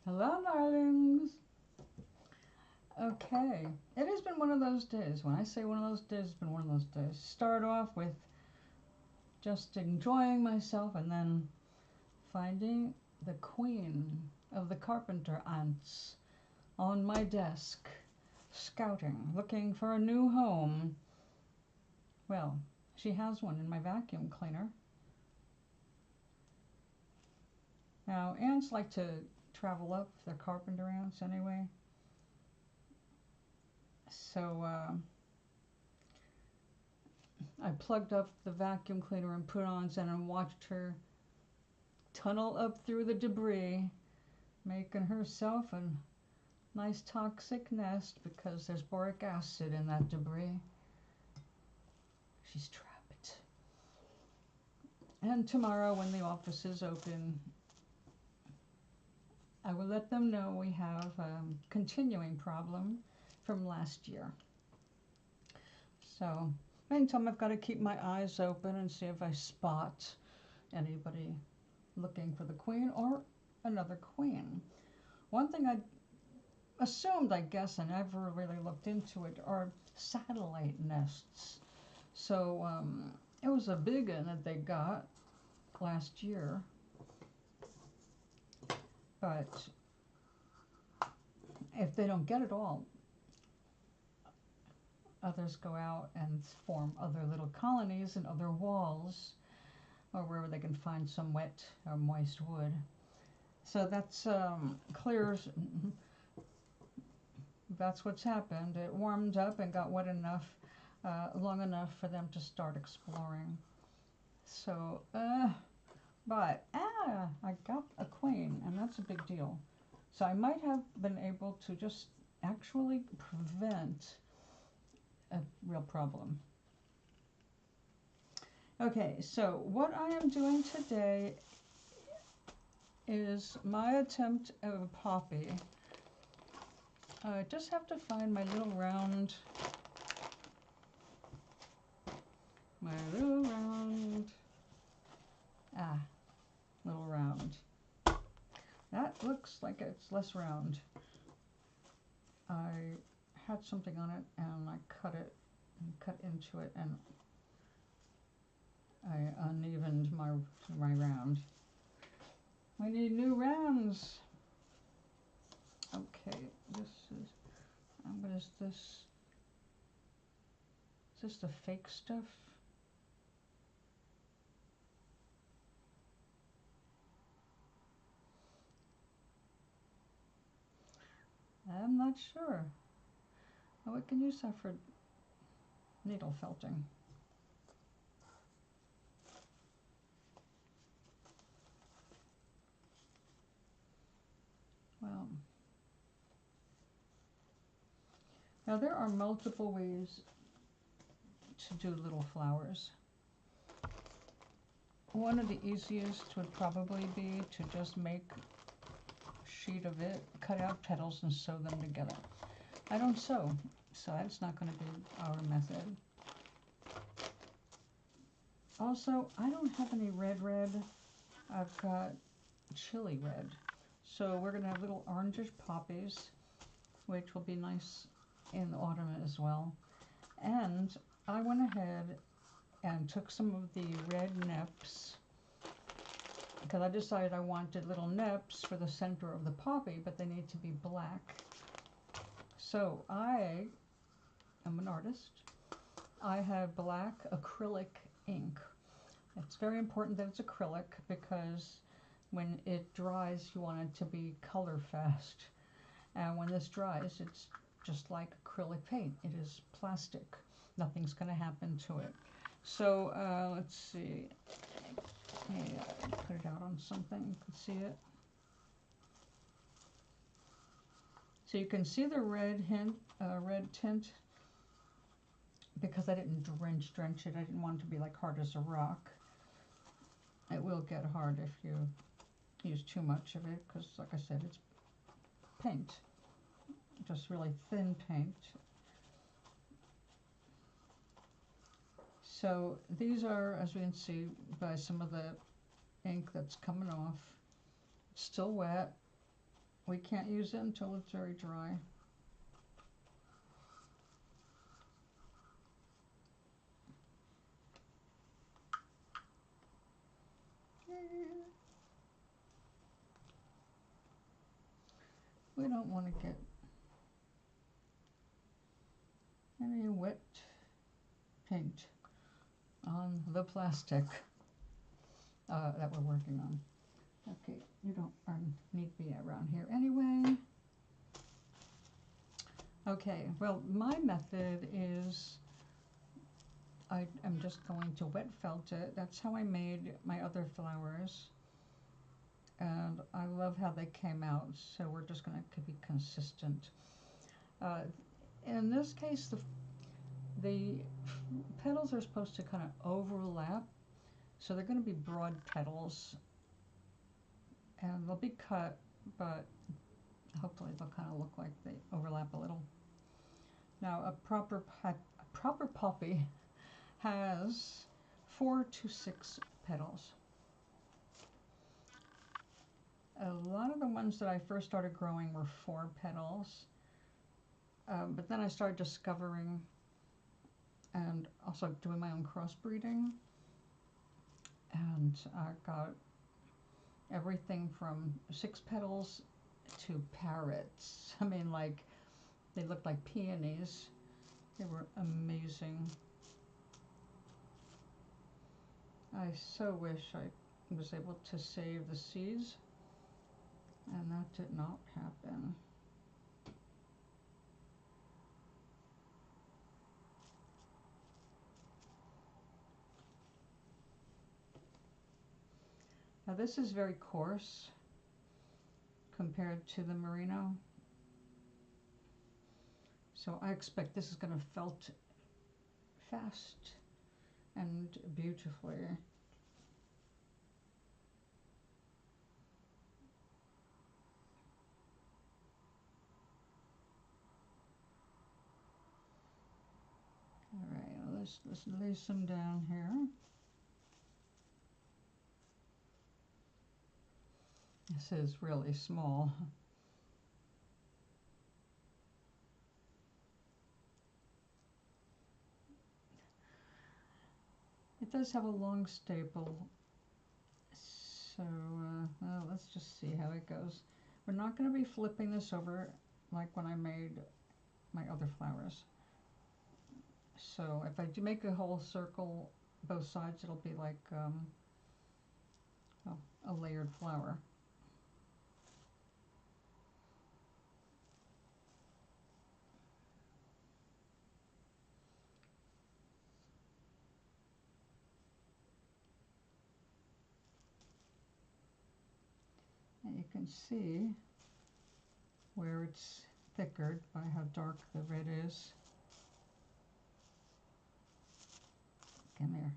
Hello, darlings. Okay, it has been one of those days. When I say one of those days, it's been one of those days. Start off with just enjoying myself and then finding the queen of the carpenter ants on my desk, scouting, looking for a new home. Well, she has one in my vacuum cleaner. Now, ants like to travel up. They're carpenter ants anyway. So I plugged up the vacuum cleaner and put on Zen and watched her tunnel up through the debris, making herself a nice toxic nest because there's boric acid in that debris. She's trapped. And tomorrow when the office is open, I will let them know we have a continuing problem from last year. So, meantime, I've got to keep my eyes open and see if I spot anybody looking for the queen or another queen. One thing I assumed, I guess, I never really looked into it, are satellite nests. So it was a big one that they got last year. But if they don't get it all, others go out and form other little colonies in other walls or wherever they can find some wet or moist wood. So that's clears. That's what's happened. It warmed up and got wet enough, long enough for them to start exploring. So, but I got a queen, and that's a big deal. So I might have been able to just actually prevent a real problem. Okay, so what I am doing today is my attempt at a poppy. I just have to find my little round, little round. That looks like it's less round. I had something on it and I cut it and cut into it and I unevened my round. We need new rounds. Okay, this is, what is this? Is this the fake stuff? I'm not sure. Oh, we can use that for needle felting. Well, now there are multiple ways to do little flowers. One of the easiest would probably be to just make a sheet of it, cut out petals and sew them together. I don't sew, so that's not going to be our method. Also, I don't have any red. I've got chili red. So we're going to have little orangish poppies, which will be nice in the autumn as well. And I went ahead and took some of the red neps because I decided I wanted little neps for the center of the poppy, but they need to be black. So I am an artist. I have black acrylic ink. It's very important that it's acrylic because when it dries, you want it to be color fast. And when this dries, it's just like acrylic paint. It is plastic. Nothing's going to happen to it. So let's see. Yeah, put it out on something. You can see it. So you can see the red tint because I didn't drench it. I didn't want it to be like hard as a rock. It will get hard if you use too much of it because, like I said, it's paint. Just really thin paint. So these are, as we can see by some of the ink that's coming off, it's still wet. we can't use it until it's very dry. We don't want to get any wet paint on the plastic that we're working on. Okay, you don't need me around here anyway. Okay, well, my method is I am just going to wet felt it. That's how I made my other flowers. And I love how they came out, so we're just going to be consistent. In this case, the petals are supposed to kind of overlap, so they're going to be broad petals, and they'll be cut, but hopefully they'll kind of look like they overlap a little. Now, a proper poppy has 4 to 6 petals. A lot of the ones that I first started growing were 4 petals, but then I started discovering and also doing my own crossbreeding, and I got everything from 6 petals to parrots. I mean, like, they looked like peonies. They were amazing. I so wish I was able to save the seeds, and that did not happen. Now this is very coarse compared to the merino, so I expect this is going to felt fast and beautifully. All right, let's lay some down here. This is really small. It does have a long staple, so well, let's just see how it goes. We're not going to be flipping this over like when I made my other flowers. So if I do make a whole circle both sides, it'll be like well, a layered flower. And you can see where it's thickered by how dark the red is. Come here.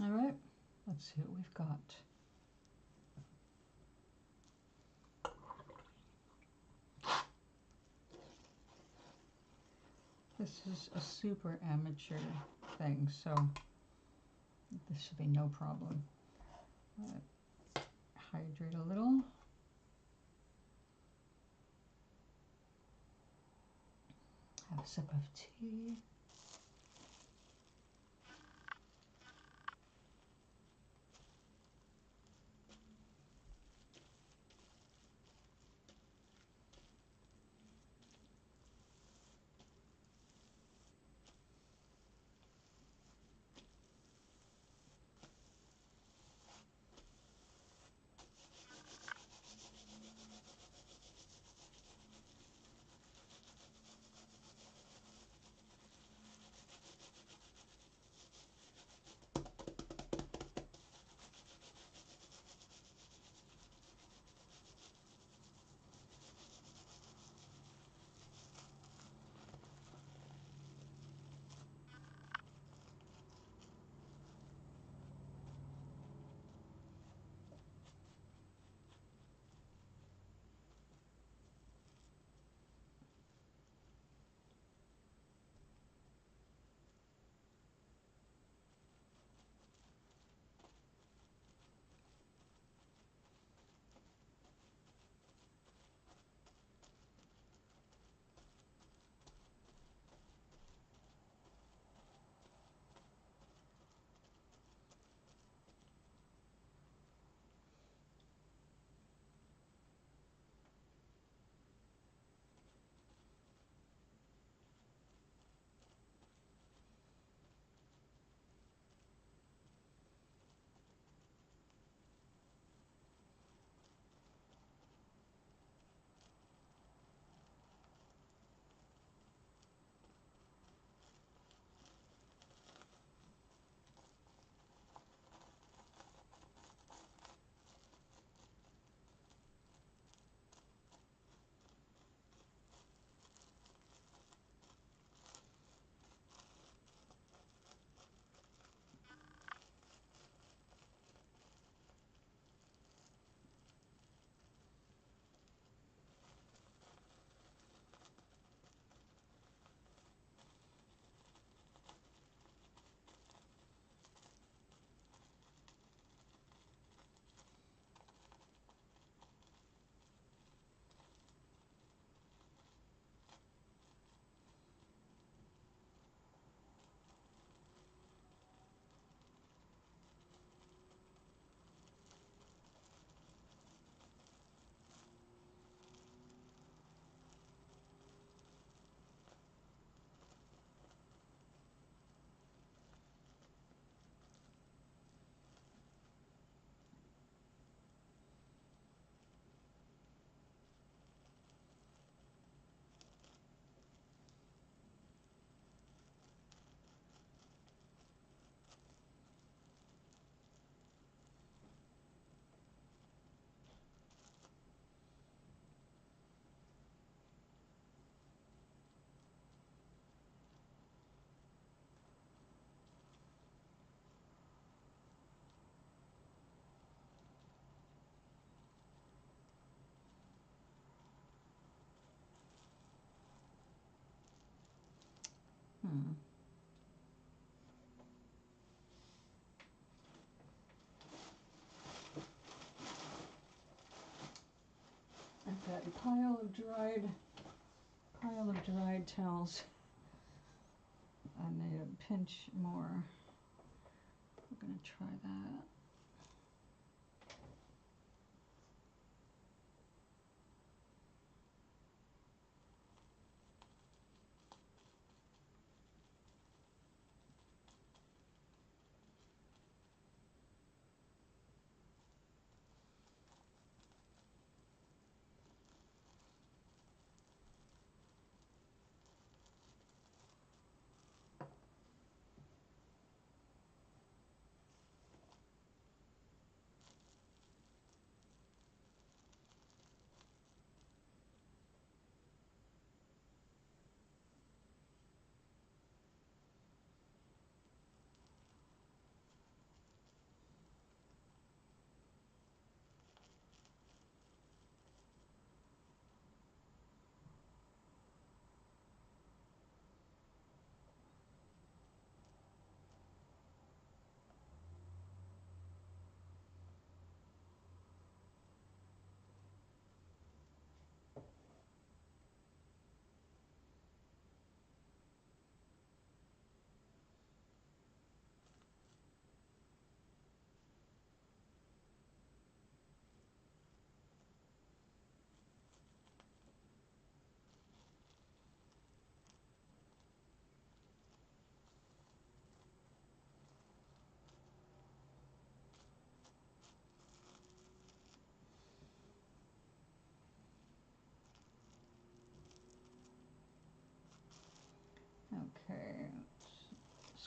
All right, let's see what we've got. This is a super amateur thing, so this should be no problem. Hydrate a little. Have a sip of tea. I've got a pile of dried towels. I need a pinch more. We're gonna try that.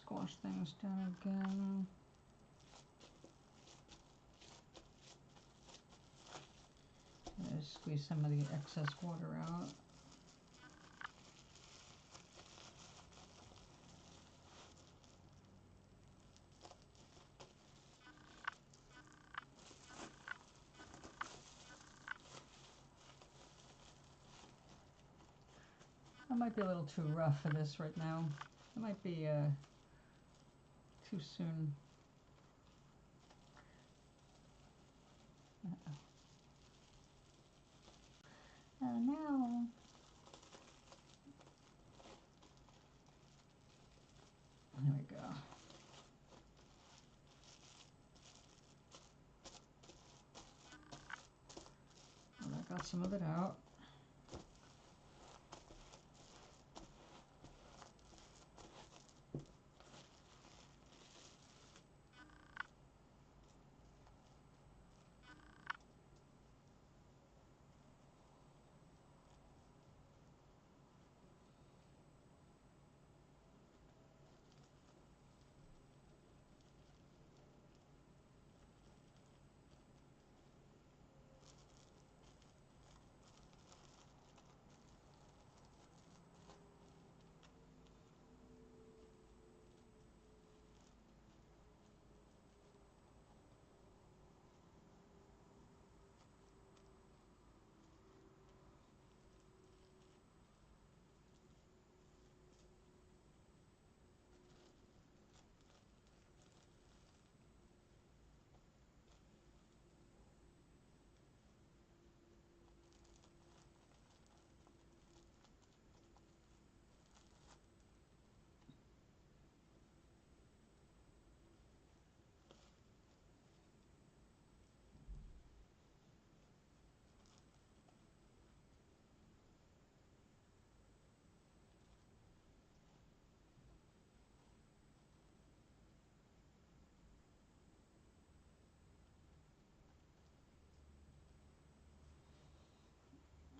squash things down again. Squeeze some of the excess water out. I might be a little too rough for this right now. It might be too soon. Now. There we go. Well, I got some of it out.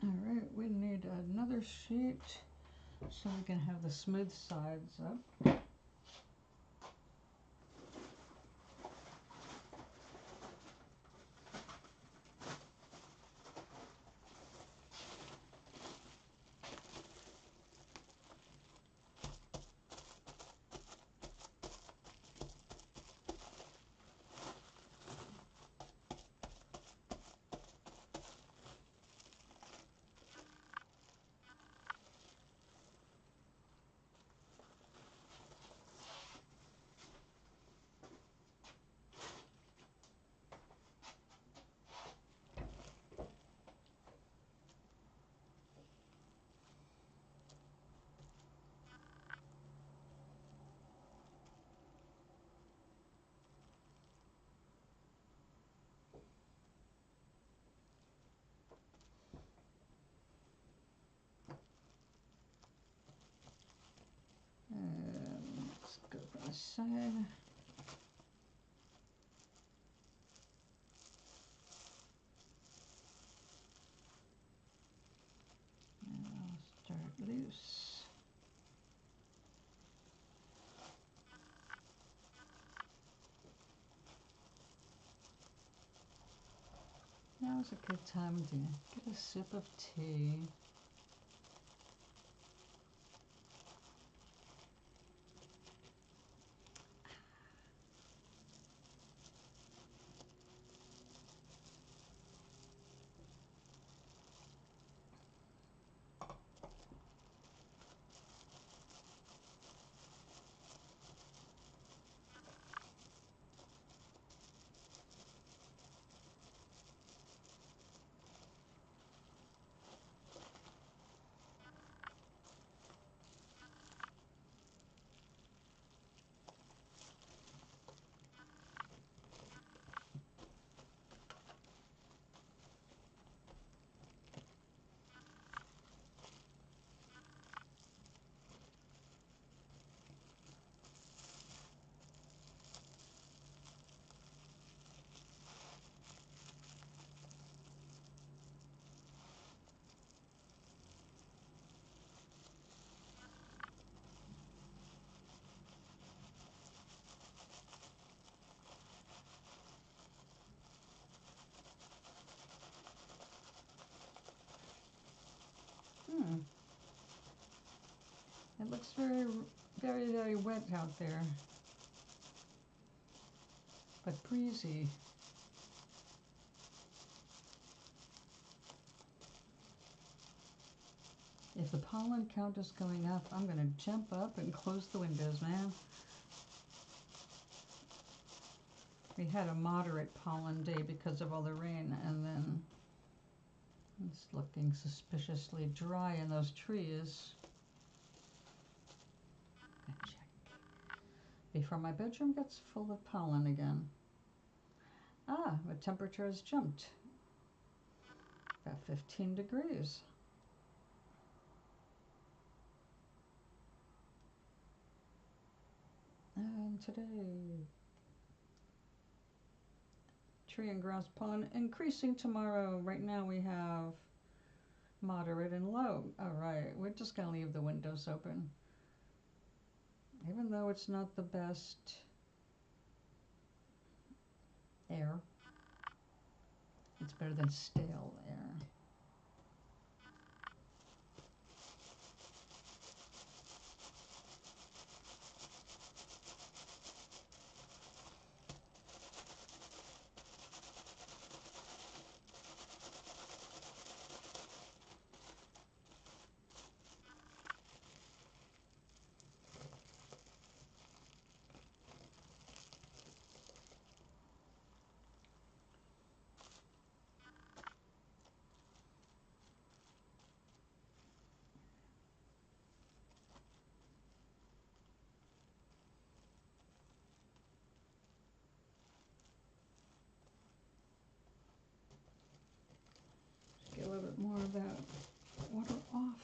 All right, we need another sheet so we can have the smooth sides up. Let's go from this side. And I'll start loose. Now's a good time to get a sip of tea. looks very, very, very wet out there, but breezy. If the pollen count is going up, I'm going to jump up and close the windows, man. We had a moderate pollen day because of all the rain, and then it's looking suspiciously dry in those trees. Check before my bedroom gets full of pollen again. Ah, the temperature has jumped. About 15 degrees. And today, tree and grass pollen increasing tomorrow. Right now we have moderate and low. All right, we're just going to leave the windows open. Even though it's not the best air, it's better than stale air. Get a little bit more of that water off.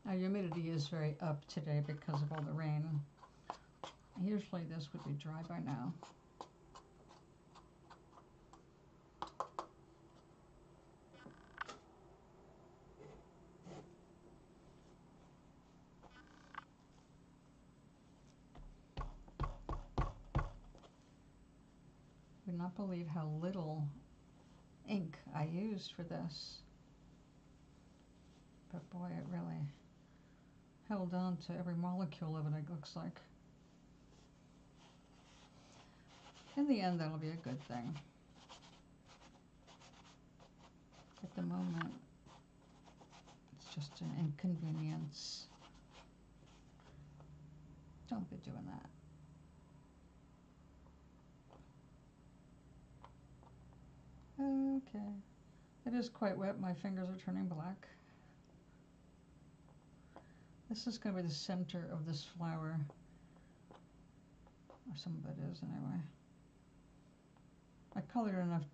Our humidity is very up today because of all the rain. Usually this would be dry by now. I would not believe how little ink I used for this. But boy, it really held on to every molecule of it, it looks like. In the end, that'll be a good thing. At the moment, it's just an inconvenience. Don't be doing that. Okay. It is quite wet. My fingers are turning black. This is going to be the center of this flower. Or some of it is, anyway. I colored enough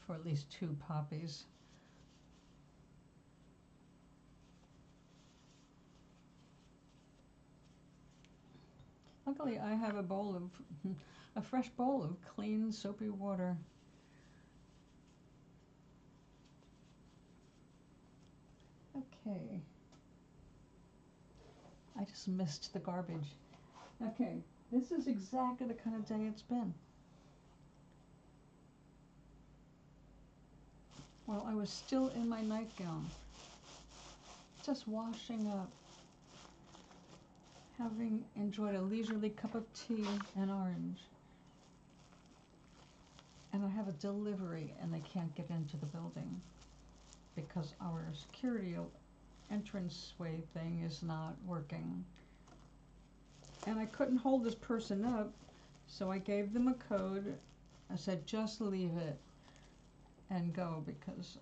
for at least 2 poppies. Luckily, I have a fresh bowl of clean, soapy water. Okay. I just missed the garbage. Okay, this is exactly the kind of day it's been. While I was still in my nightgown, just washing up, having enjoyed a leisurely cup of tea and orange. And I have a delivery and they can't get into the building because our security entranceway thing is not working. And I couldn't hold this person up, so I gave them a code. I said, just leave it and go, because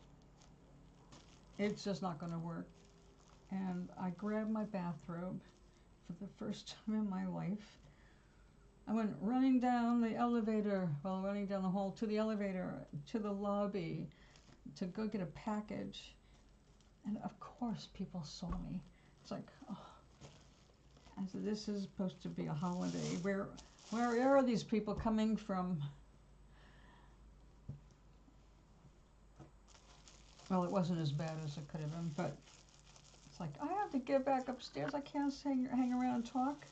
it's just not going to work. And I grabbed my bathrobe for the first time in my life. I went running down the elevator, well, running down the hall to the elevator, to the lobby, to go get a package. And of course people saw me. It's like, oh. I said, this is supposed to be a holiday. Where are these people coming from? Well, it wasn't as bad as it could have been, but it's like, I have to get back upstairs. I can't hang around and talk.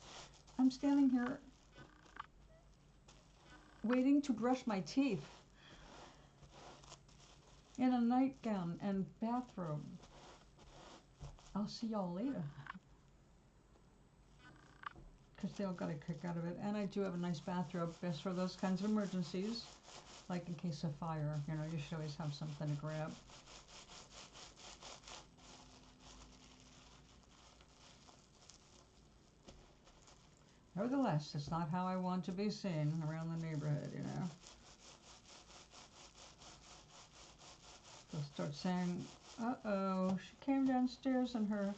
I'm standing here waiting to brush my teeth in a nightgown and bathrobe. I'll see y'all later. Because they all got a kick out of it. And I do have a nice bathrobe, best for those kinds of emergencies. Like in case of fire, you know, you should always have something to grab. Nevertheless, it's not how I want to be seen around the neighborhood, you know. They'll start saying, uh-oh, she came downstairs in her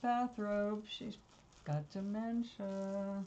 bathrobe. She's got dementia.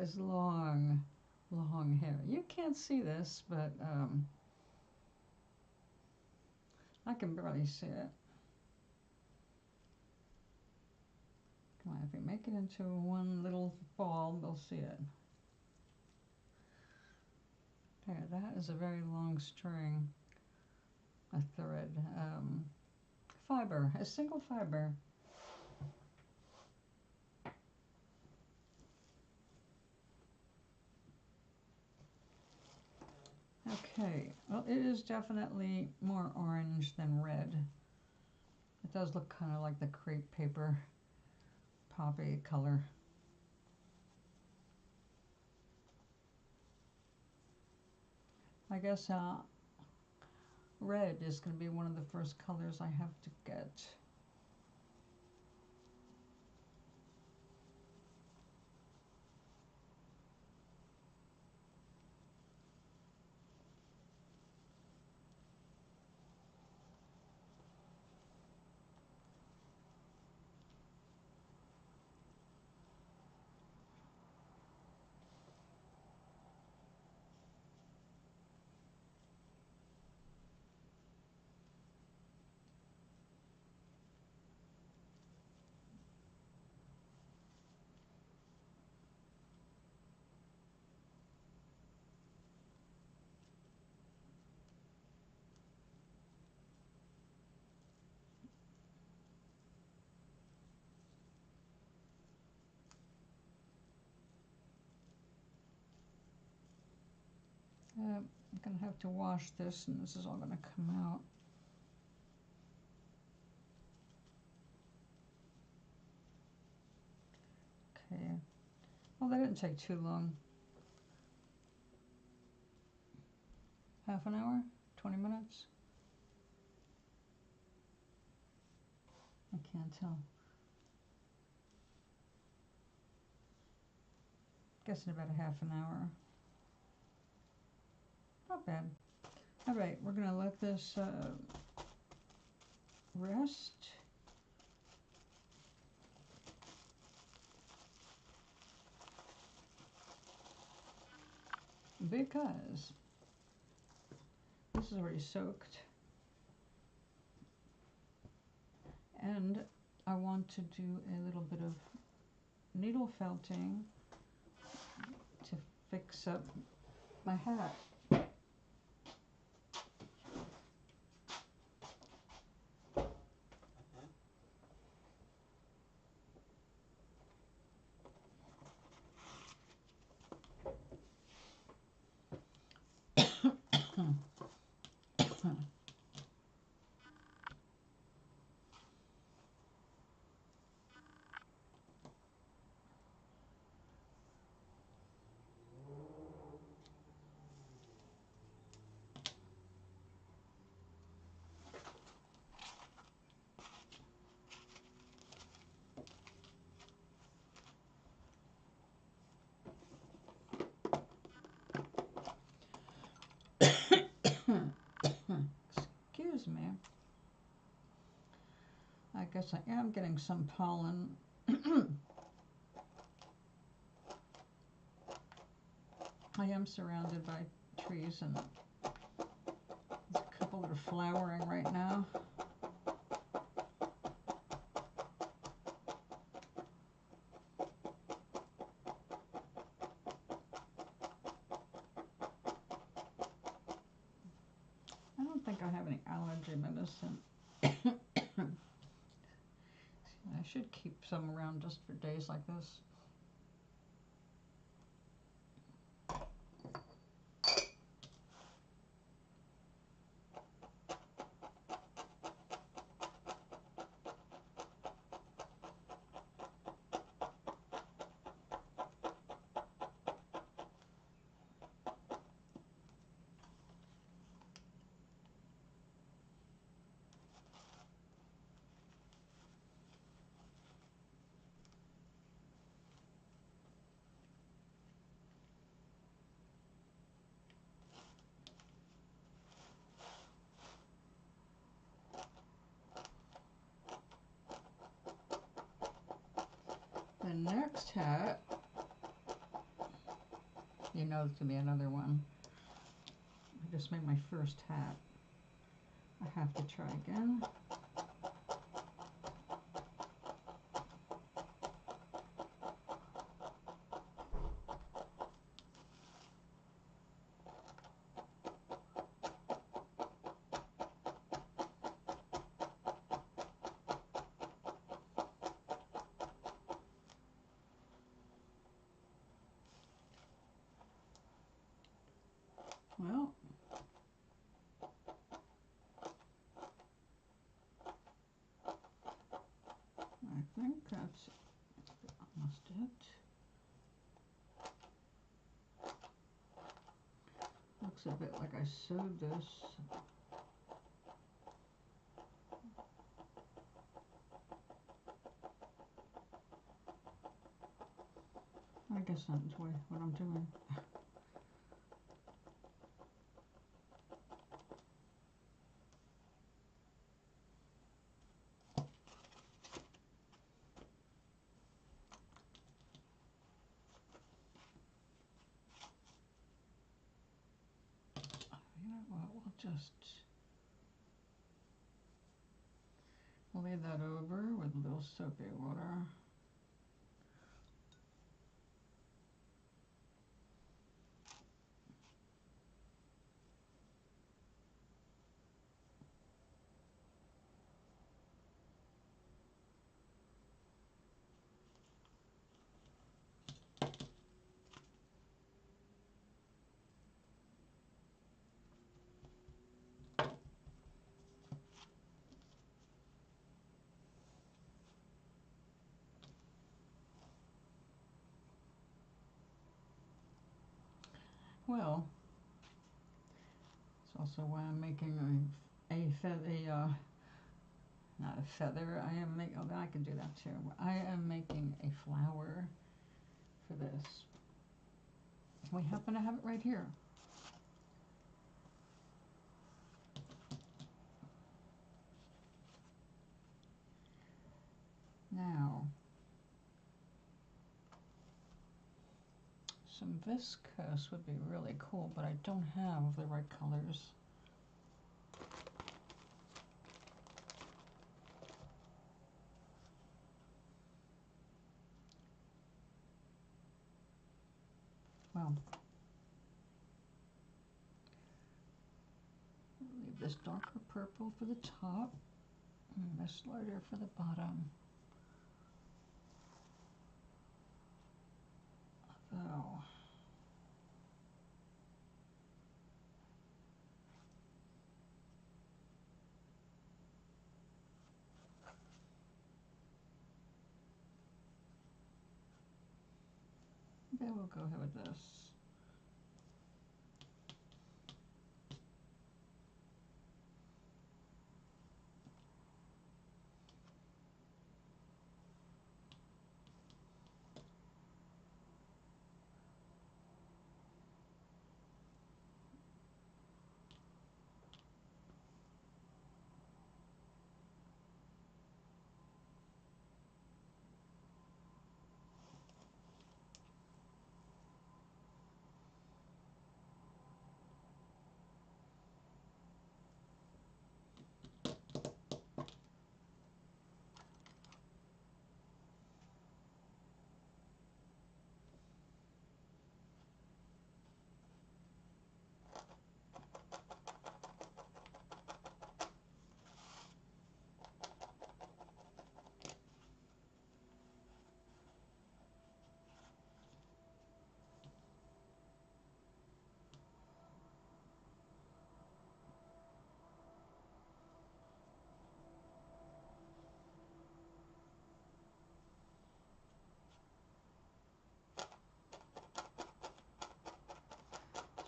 has long, long hair. You can't see this, but I can barely see it. Come on, if we make it into one little ball, we'll see it. There, that is a very long string, a thread, fiber, a single fiber. Okay, well, it is definitely more orange than red. It does look kind of like the crepe paper poppy color. I guess red is going to be one of the first colors I have to get. I'm going to have to wash this, and this is all going to come out. Okay. Well, that didn't take too long. Half an hour? 20 minutes? I can't tell. Guessing about a half an hour. Not bad. All right, we're going to let this rest. Because this is already soaked. And I want to do a little bit of needle felting to fix up my hat. Excuse me. I guess I am getting some pollen. I am surrounded by trees, and there's a couple that are flowering right now. I don't think I have any allergy medicine. I should keep some around just for days like this. The next hat You know it's going to be another one. I just made my first hat. I have to try again. Well, I think that's almost it. Looks a bit like I sewed this. I guess that's what I'm doing. You know what, we'll lay that over with a little soapy water. Well, it's also why I'm making not a feather. I can do that too. I am making a flower for this. We happen to have it right here. Now, some viscose would be really cool, but I don't have the right colors. Well, leave this darker purple for the top and this lighter for the bottom. Oh. Maybe we'll go ahead with this.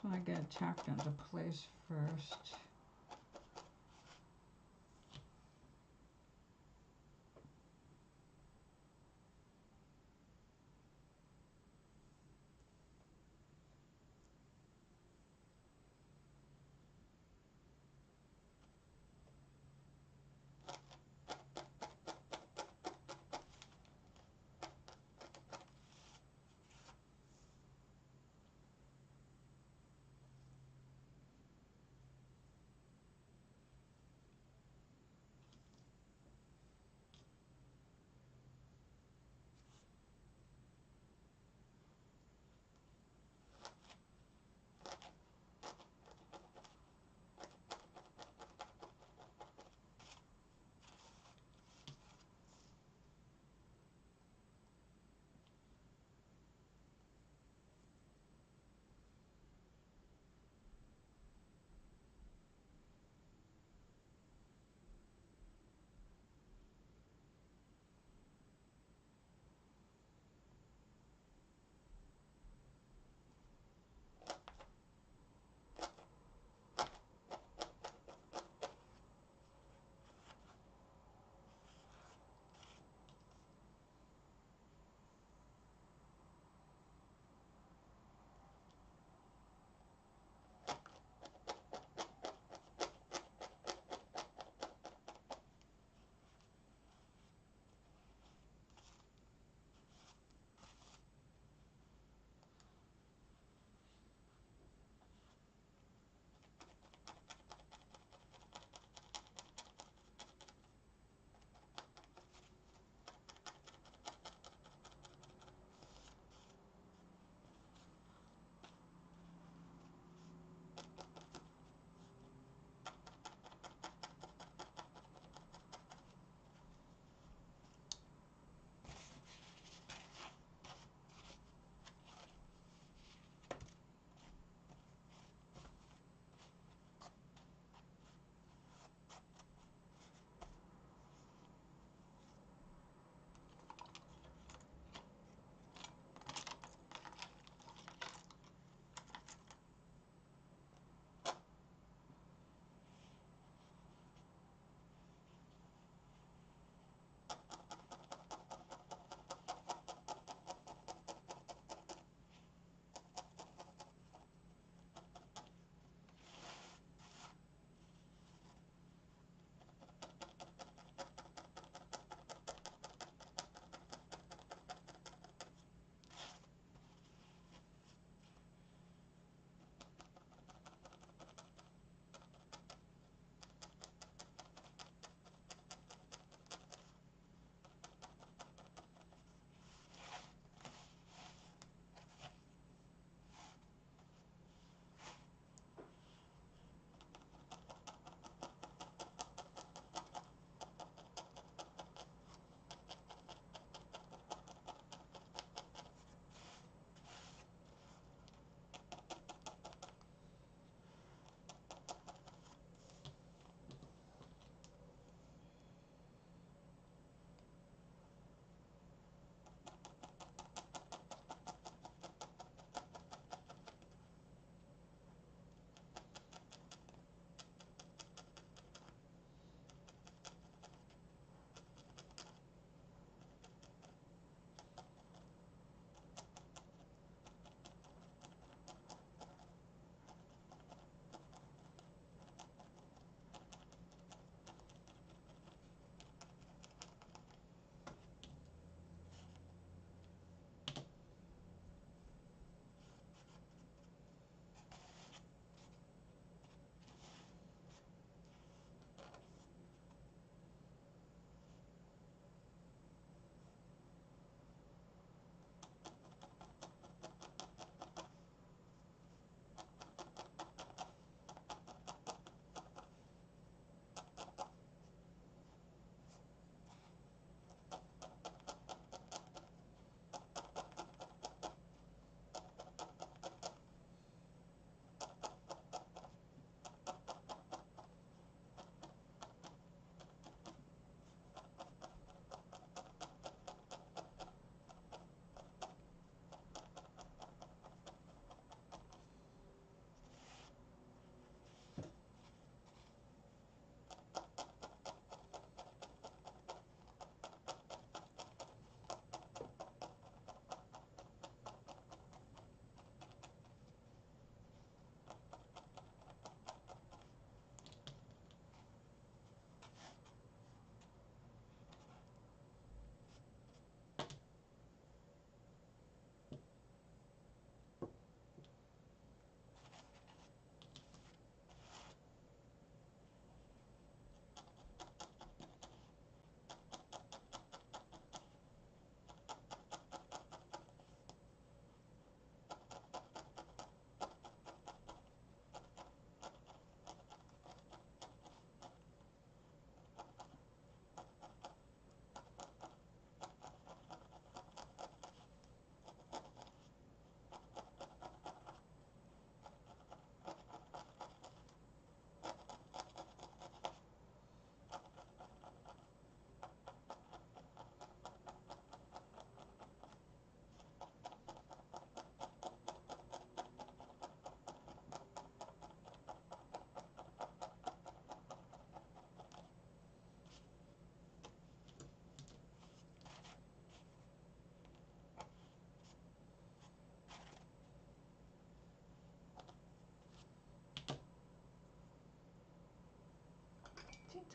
So I get it tacked into place first.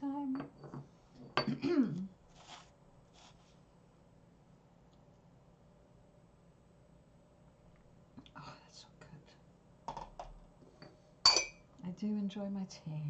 time. Oh, that's so good. I do enjoy my tea.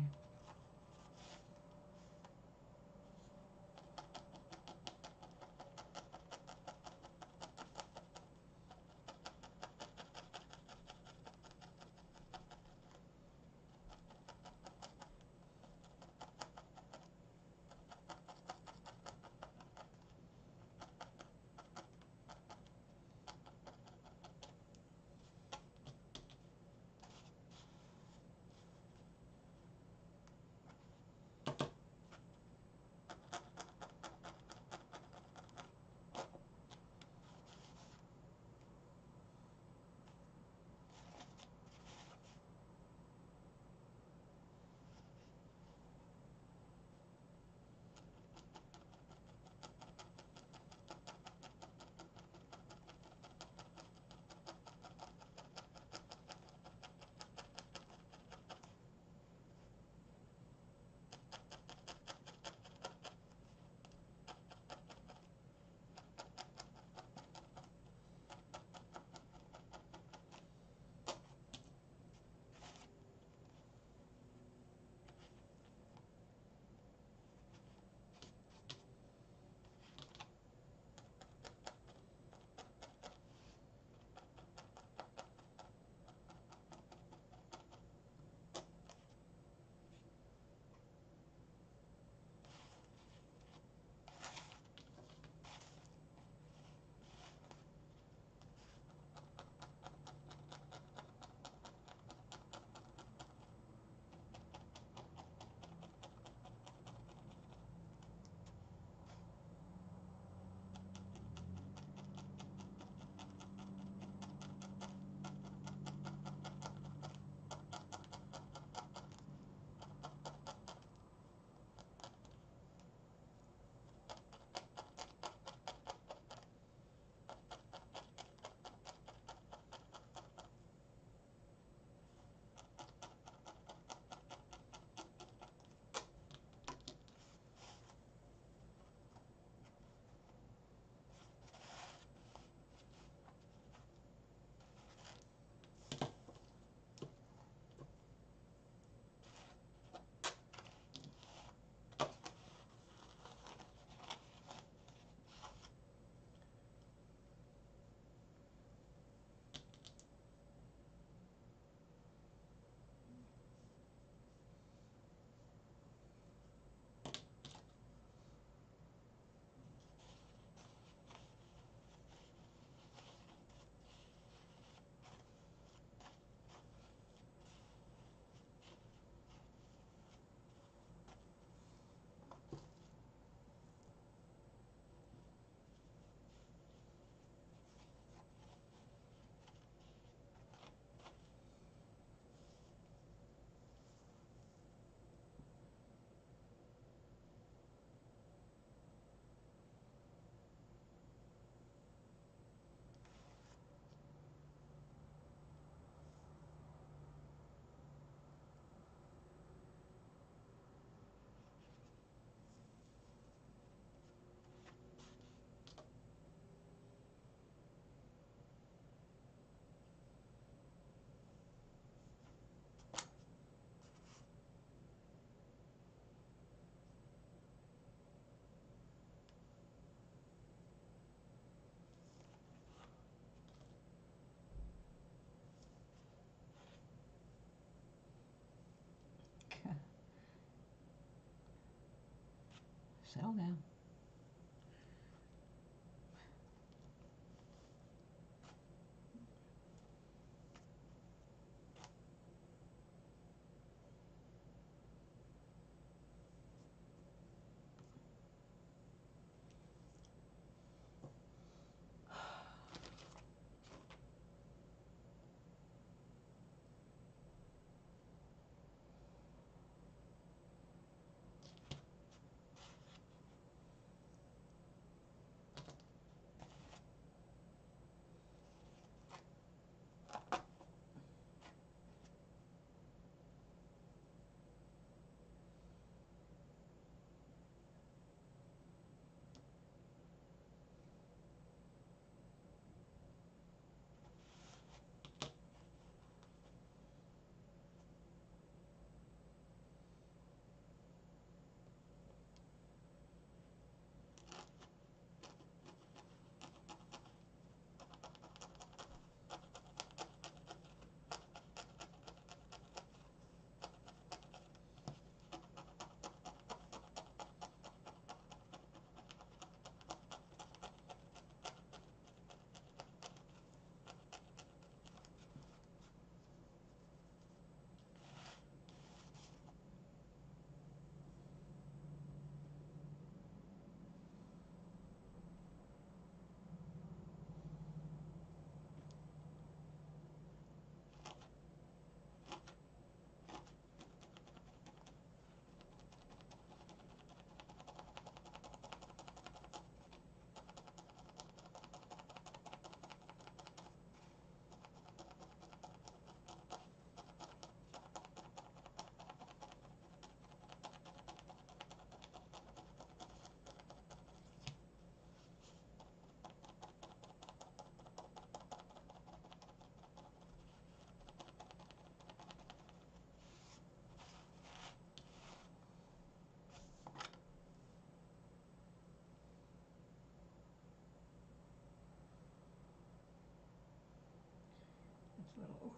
Settle down.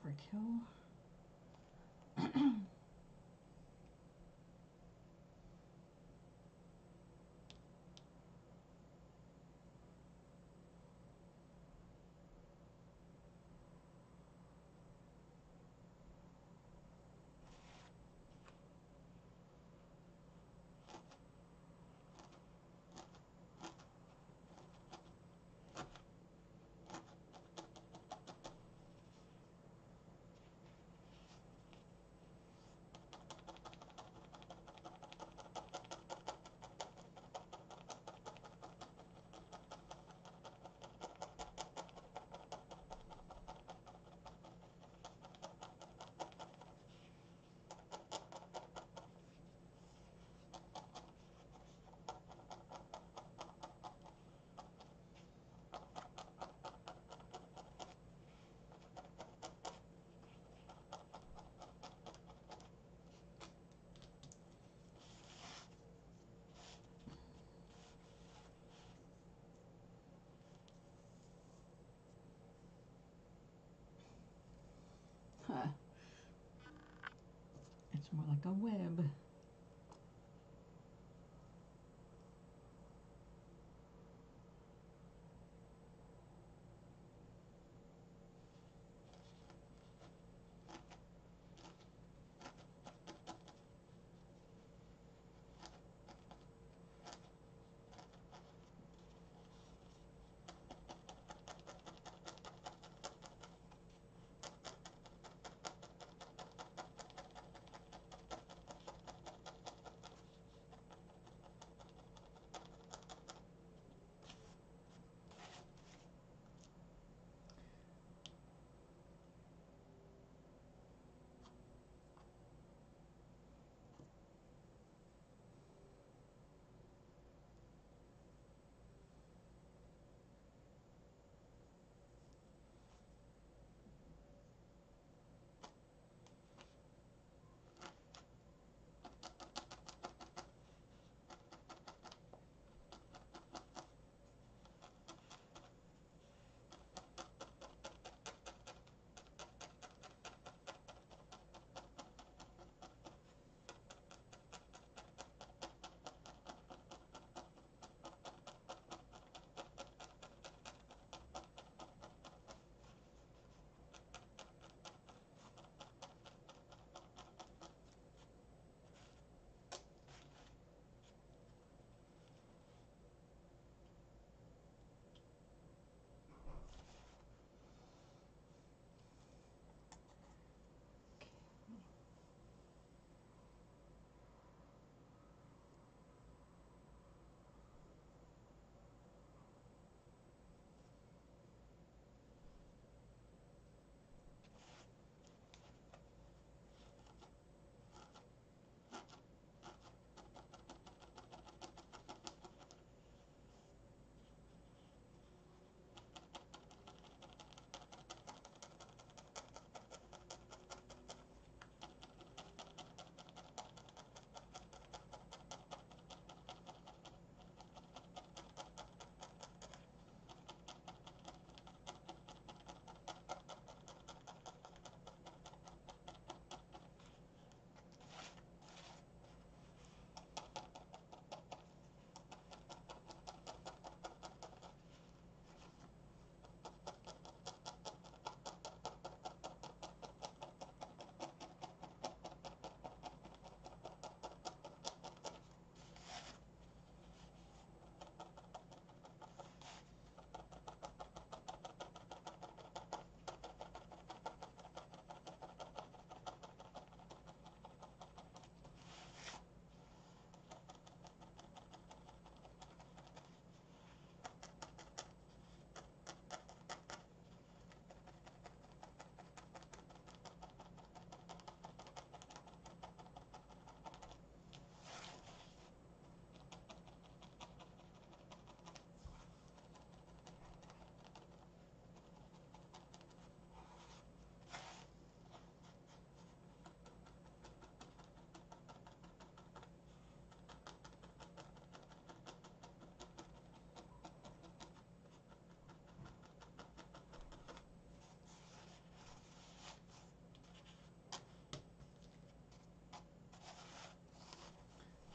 overkill. Huh. It's more like a web.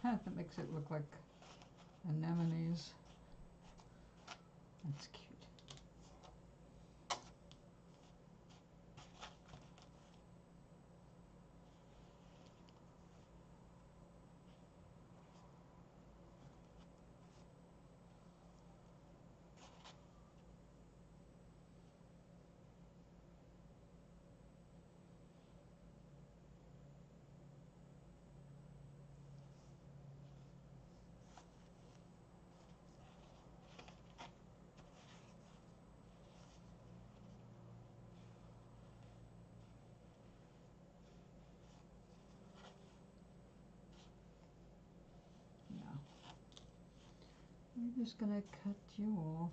That makes it look like anemones. That's cute. I'm just gonna cut you off.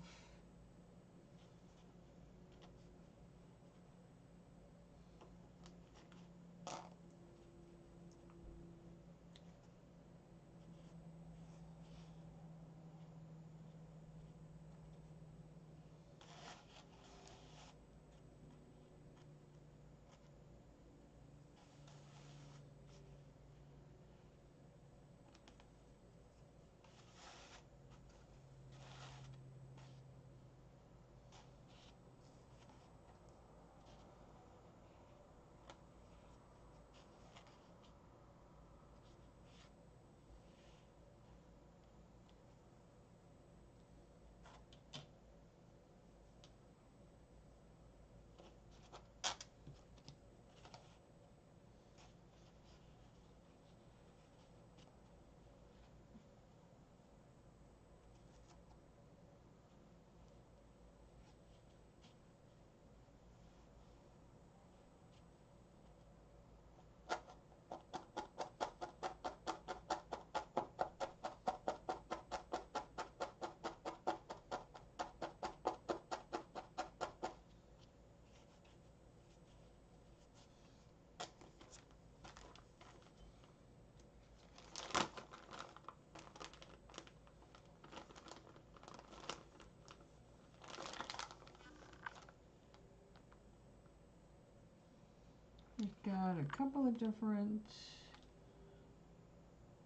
We've got a couple of different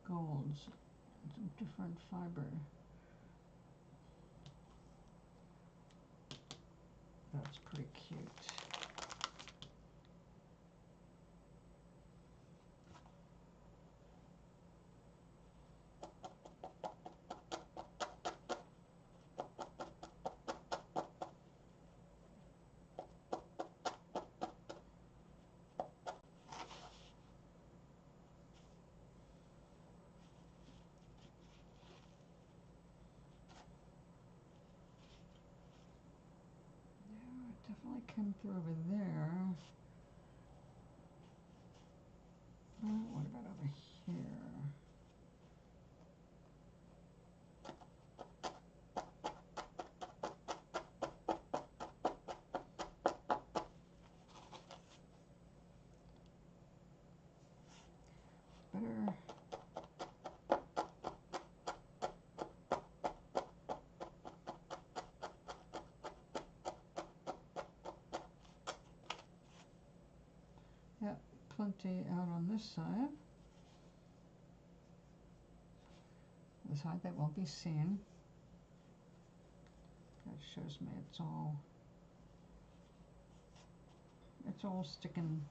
golds, some different fiber. That's pretty cute. Definitely come through over there. What about over here? Better. Yep, plenty out on this side. The side that won't be seen. That shows me it's all sticking.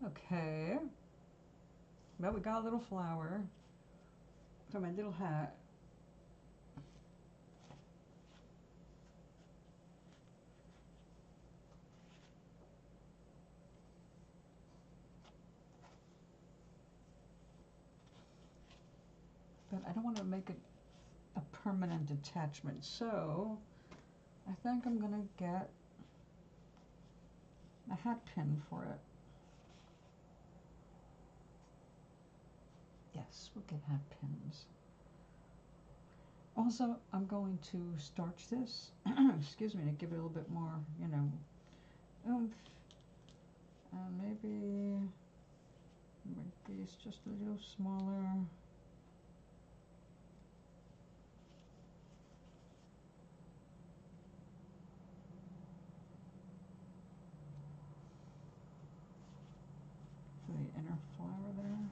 Okay. Well, we got a little flower for my little hat. but I don't want to make it a permanent attachment. So I think I'm going to get a hat pin for it. Yes, we'll get hat pins. Also, I'm going to starch this, excuse me, to give it a little bit more, you know, oomph. And maybe make these just a little smaller. For the inner flower there.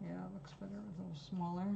Yeah, it looks better, a little smaller.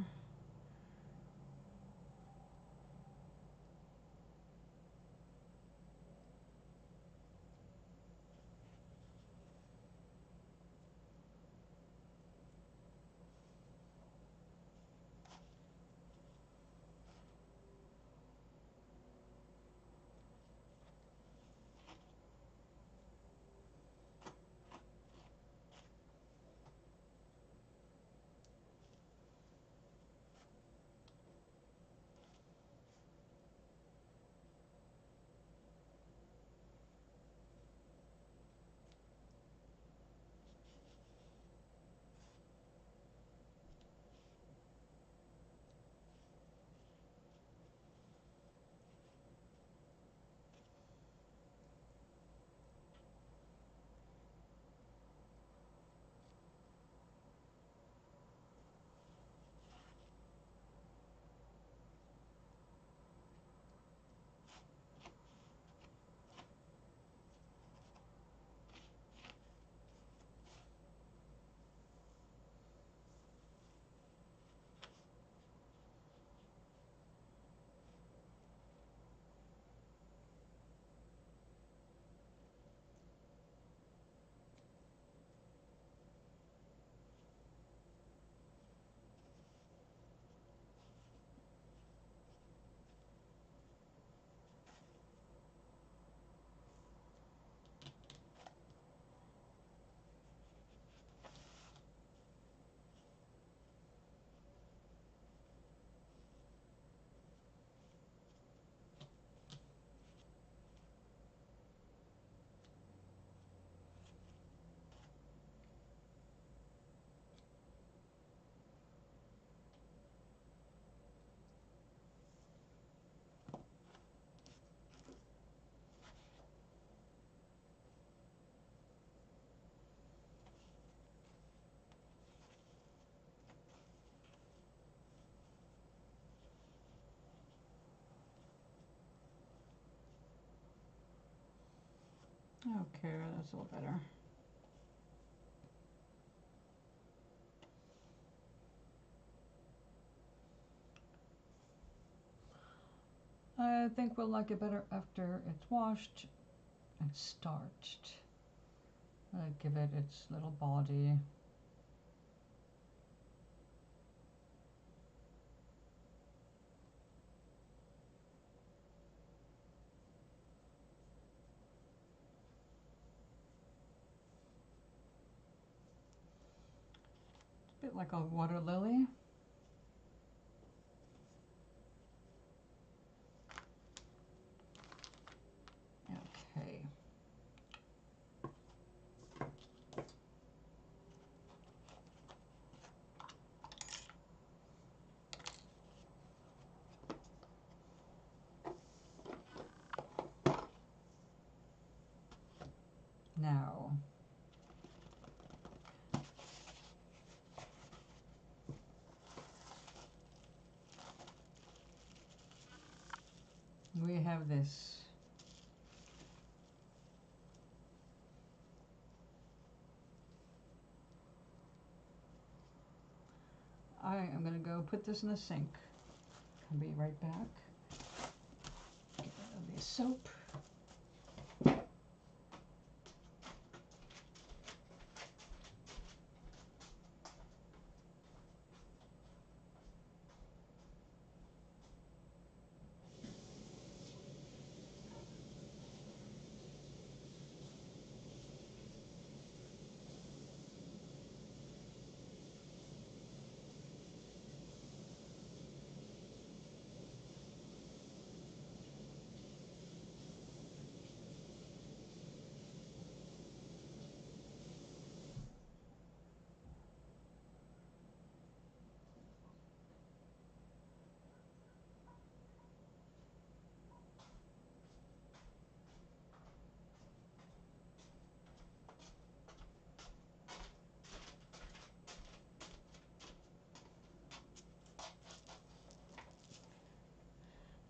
Okay, that's a little better. I think we'll like it better after it's washed and starched. Give it its little body. A bit like a water lily. Okay. Now, we have this. I am going to go put this in the sink. I'll be right back. Get rid of the soap.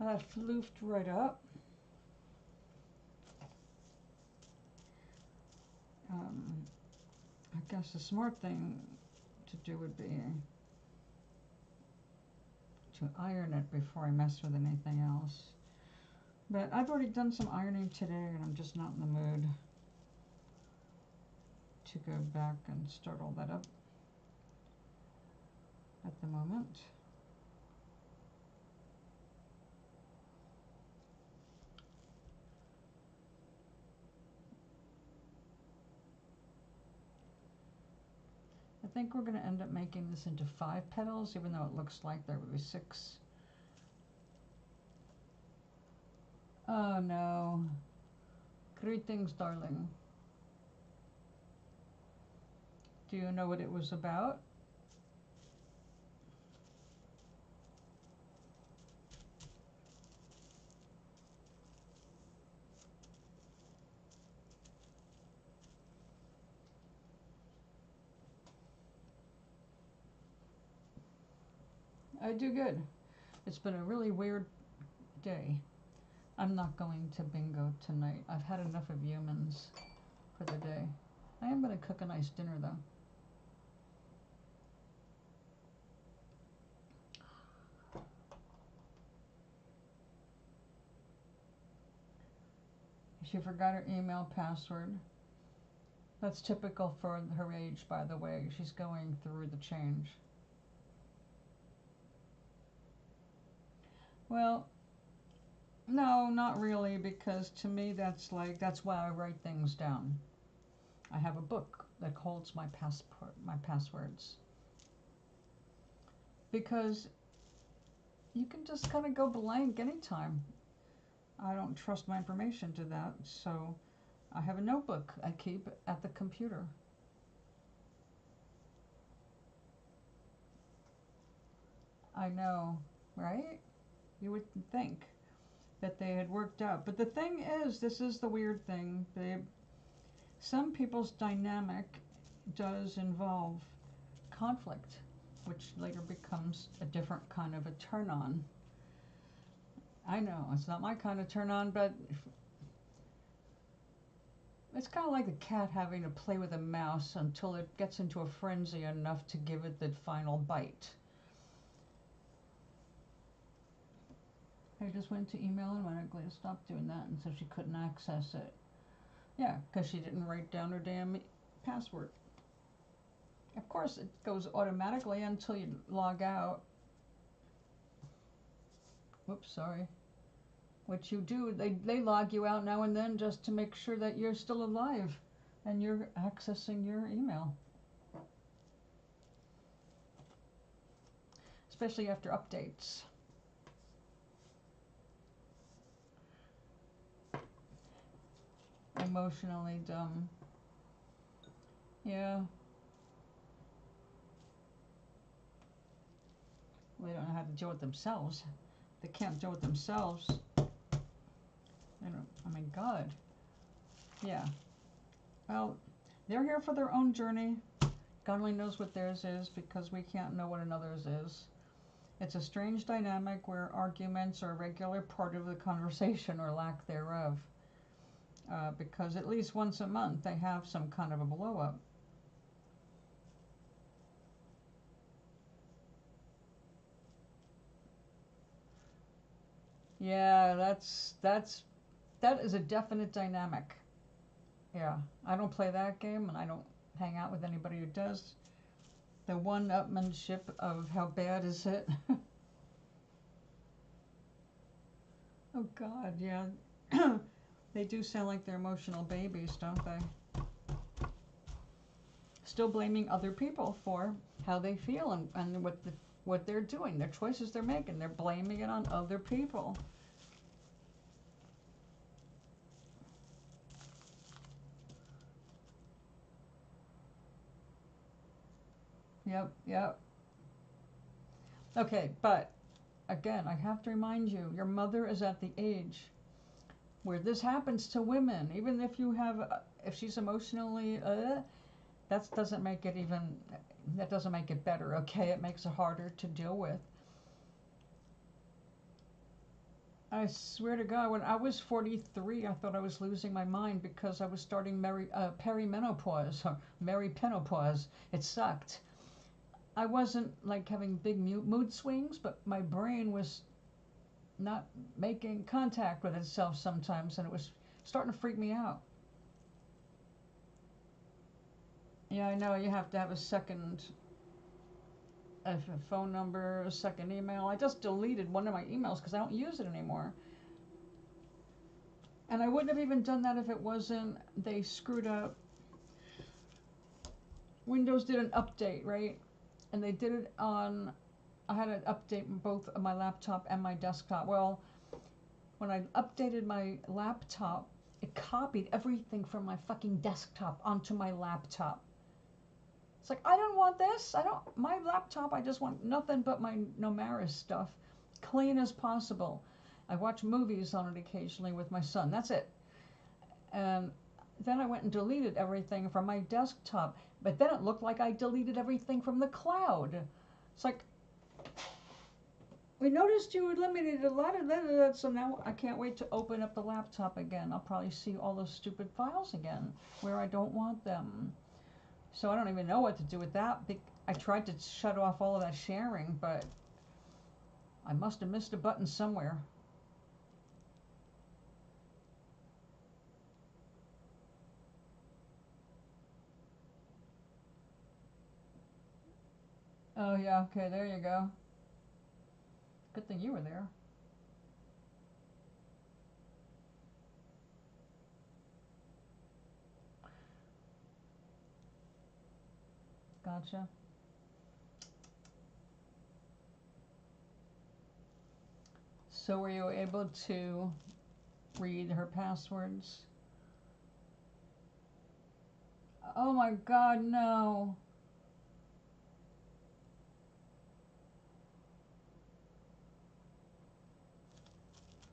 That floofed right up. I guess the smart thing to do would be to iron it before I mess with anything else. But I've already done some ironing today and I'm just not in the mood to go back and start all that up at the moment. I think we're going to end up making this into 5 petals, even though it looks like there would be 6. Oh no. Greetings, darling. Do you know what it was about? I do good. It's been a really weird day. I'm not going to bingo tonight. I've had enough of humans for the day. I am going to cook a nice dinner though. She forgot her email password. That's typical for her age, by the way. She's going through the change. Well, no, not really, because to me that's why I write things down. I have a book that holds my passwords. Because you can just kind of go blank anytime. I don't trust my information to that, so I have a notebook I keep at the computer. I know, right? You would think that they had worked out. But the thing is, this is the weird thing, babe. Some people's dynamic does involve conflict, which later becomes a different kind of a turn on. I know, it's not my kind of turn on, but it's kind of like a cat having to play with a mouse until it gets into a frenzy enough to give it the final bite. I just went to email and went, Glea stopped doing that, and so she couldn't access it. Yeah, because she didn't write down her damn password. Of course, it goes automatically until you log out. Whoops, sorry. What you do, they log you out now and then just to make sure that you're still alive and you're accessing your email. Especially after updates. Emotionally dumb. Yeah. They don't know how to deal with themselves. They can't deal with themselves. They don't, I mean, God. Yeah. Well, they're here for their own journey. God only knows what theirs is because we can't know what another's is. It's a strange dynamic where arguments are a regular part of the conversation or lack thereof. Because at least once a month they have some kind of a blow up. Yeah, that is a definite dynamic. Yeah, I don't play that game and I don't hang out with anybody who does. The one-upmanship of how bad is it? Oh God, yeah. They do sound like they're emotional babies, don't they? Still blaming other people for how they feel and what they're doing, their choices they're making. They're blaming it on other people. Yep, yep. Okay, but again, I have to remind you, your mother is at the age where this happens to women. Even if you have, if she's emotionally, that doesn't make it even, that doesn't make it better, okay? It makes it harder to deal with. I swear to God, when I was 43, I thought I was losing my mind because I was starting perimenopause, or perimenopause. It sucked. I wasn't like having big mood swings, but my brain was not making contact with itself sometimes, and it was starting to freak me out. Yeah, I know you have to have a phone number, a second email. I just deleted one of my emails because I don't use it anymore. And I wouldn't have even done that if it wasn't, they screwed up. Windows did an update, right? And they did it on, I had an update on both my laptop and my desktop. Well, when I updated my laptop, it copied everything from my fucking desktop onto my laptop. It's like, I don't want this. My laptop, I just want nothing but my Nomaris stuff, clean as possible. I watch movies on it occasionally with my son. That's it. And then I went and deleted everything from my desktop. But then it looked like I deleted everything from the cloud. It's like, we noticed you eliminated a lot of that, so now I can't wait to open up the laptop again. I'll probably see all those stupid files again where I don't want them. So I don't even know what to do with that. I tried to shut off all of that sharing, but I must have missed a button somewhere. Oh yeah, okay, there you go. Good thing you were there. Gotcha. So were you able to read her passwords? Oh my God, no.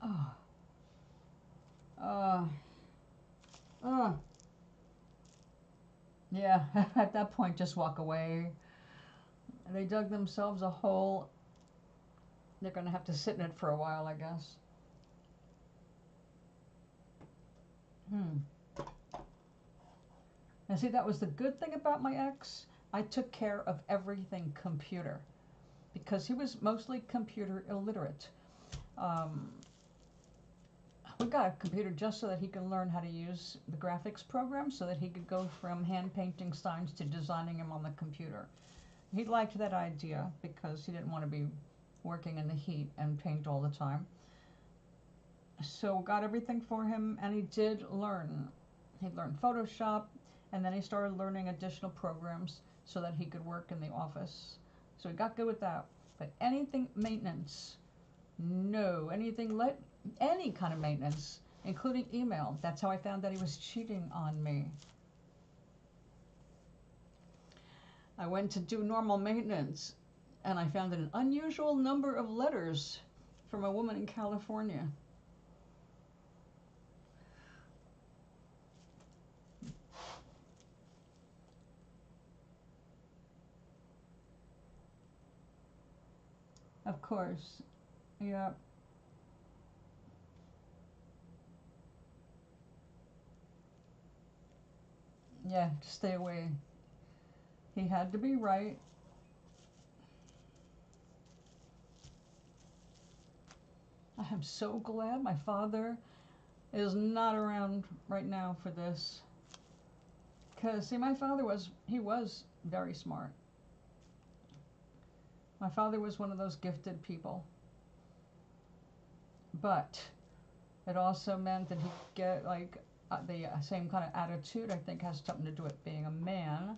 Oh. Uh. Uh. Yeah, at that point, just walk away. They dug themselves a hole. They're going to have to sit in it for a while, I guess. Now, see, that was the good thing about my ex. I took care of everything computer because he was mostly computer illiterate. We got a computer just so that he could learn how to use the graphics program so that he could go from hand painting signs to designing them on the computer. He liked that idea because he didn't want to be working in the heat and paint all the time. So got everything for him, and he did learn. He learned Photoshop, and then he started learning additional programs so that he could work in the office. So he got good with that. But anything maintenance, no. Any kind of maintenance, including email. That's how I found that he was cheating on me. I went to do normal maintenance, and I found an unusual number of letters from a woman in California. Of course. Yeah. Yeah, stay away. He had to be right. I am so glad my father is not around right now for this. Because, see, my father was very smart. My father was one of those gifted people. But it also meant that he'd get, like, the same kind of attitude. I think has something to do with being a man.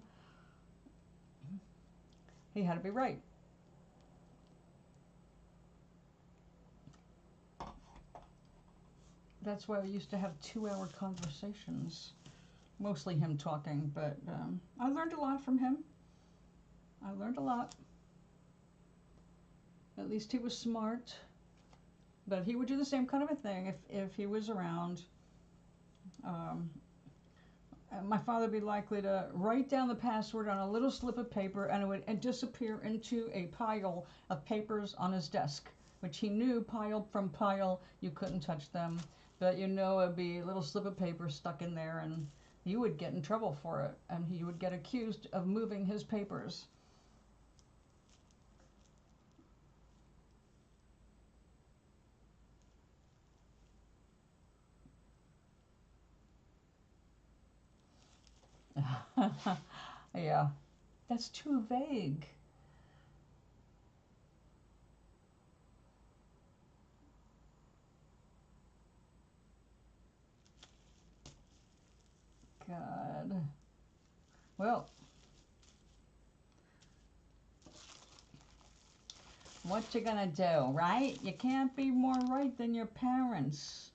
He had to be right. That's why we used to have 2-hour conversations. Mostly him talking, but I learned a lot from him. I learned a lot. At least he was smart. But he would do the same kind of a thing if he was around. My father would be likely to write down the password on a little slip of paper, and it would disappear into a pile of papers on his desk. which he knew pile from pile you couldn't touch them, but you know it'd be a little slip of paper stuck in there, and you would get in trouble for it, and he would get accused of moving his papers. Yeah, that's too vague. God. Well, what you gonna do, right? You can't be more right than your parents.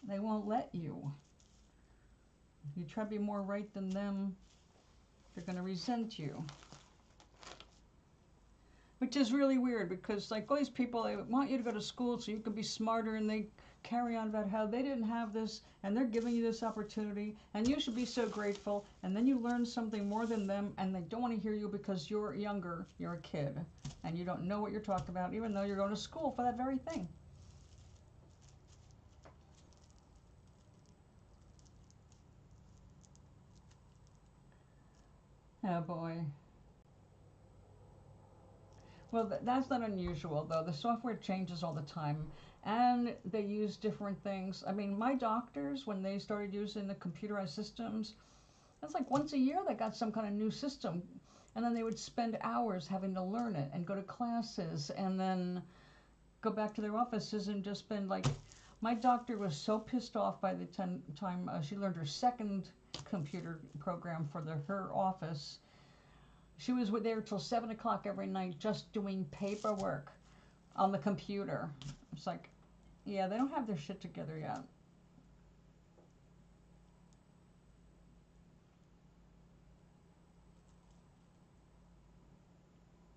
They won't let you. If you try to be more right than them, they're gonna resent you. Which is really weird, because like all these people, they want you to go to school so you can be smarter, and they carry on about how they didn't have this and they're giving you this opportunity and you should be so grateful, and then you learn something more than them and they don't want to hear you because you're younger, you're a kid, and you don't know what you're talking about, even though you're going to school for that very thing. Oh boy. Well, that's not unusual, though. The software changes all the time, and they use different things. I mean, my doctors, when they started using the computerized systems, that's like once a year they got some kind of new system, and then they would spend hours having to learn it and go to classes and then go back to their offices and just spend like. My doctor was so pissed off by the time she learned her second computer program for her office. She was there till 7 o'clock every night just doing paperwork on the computer. It's like, yeah, they don't have their shit together yet.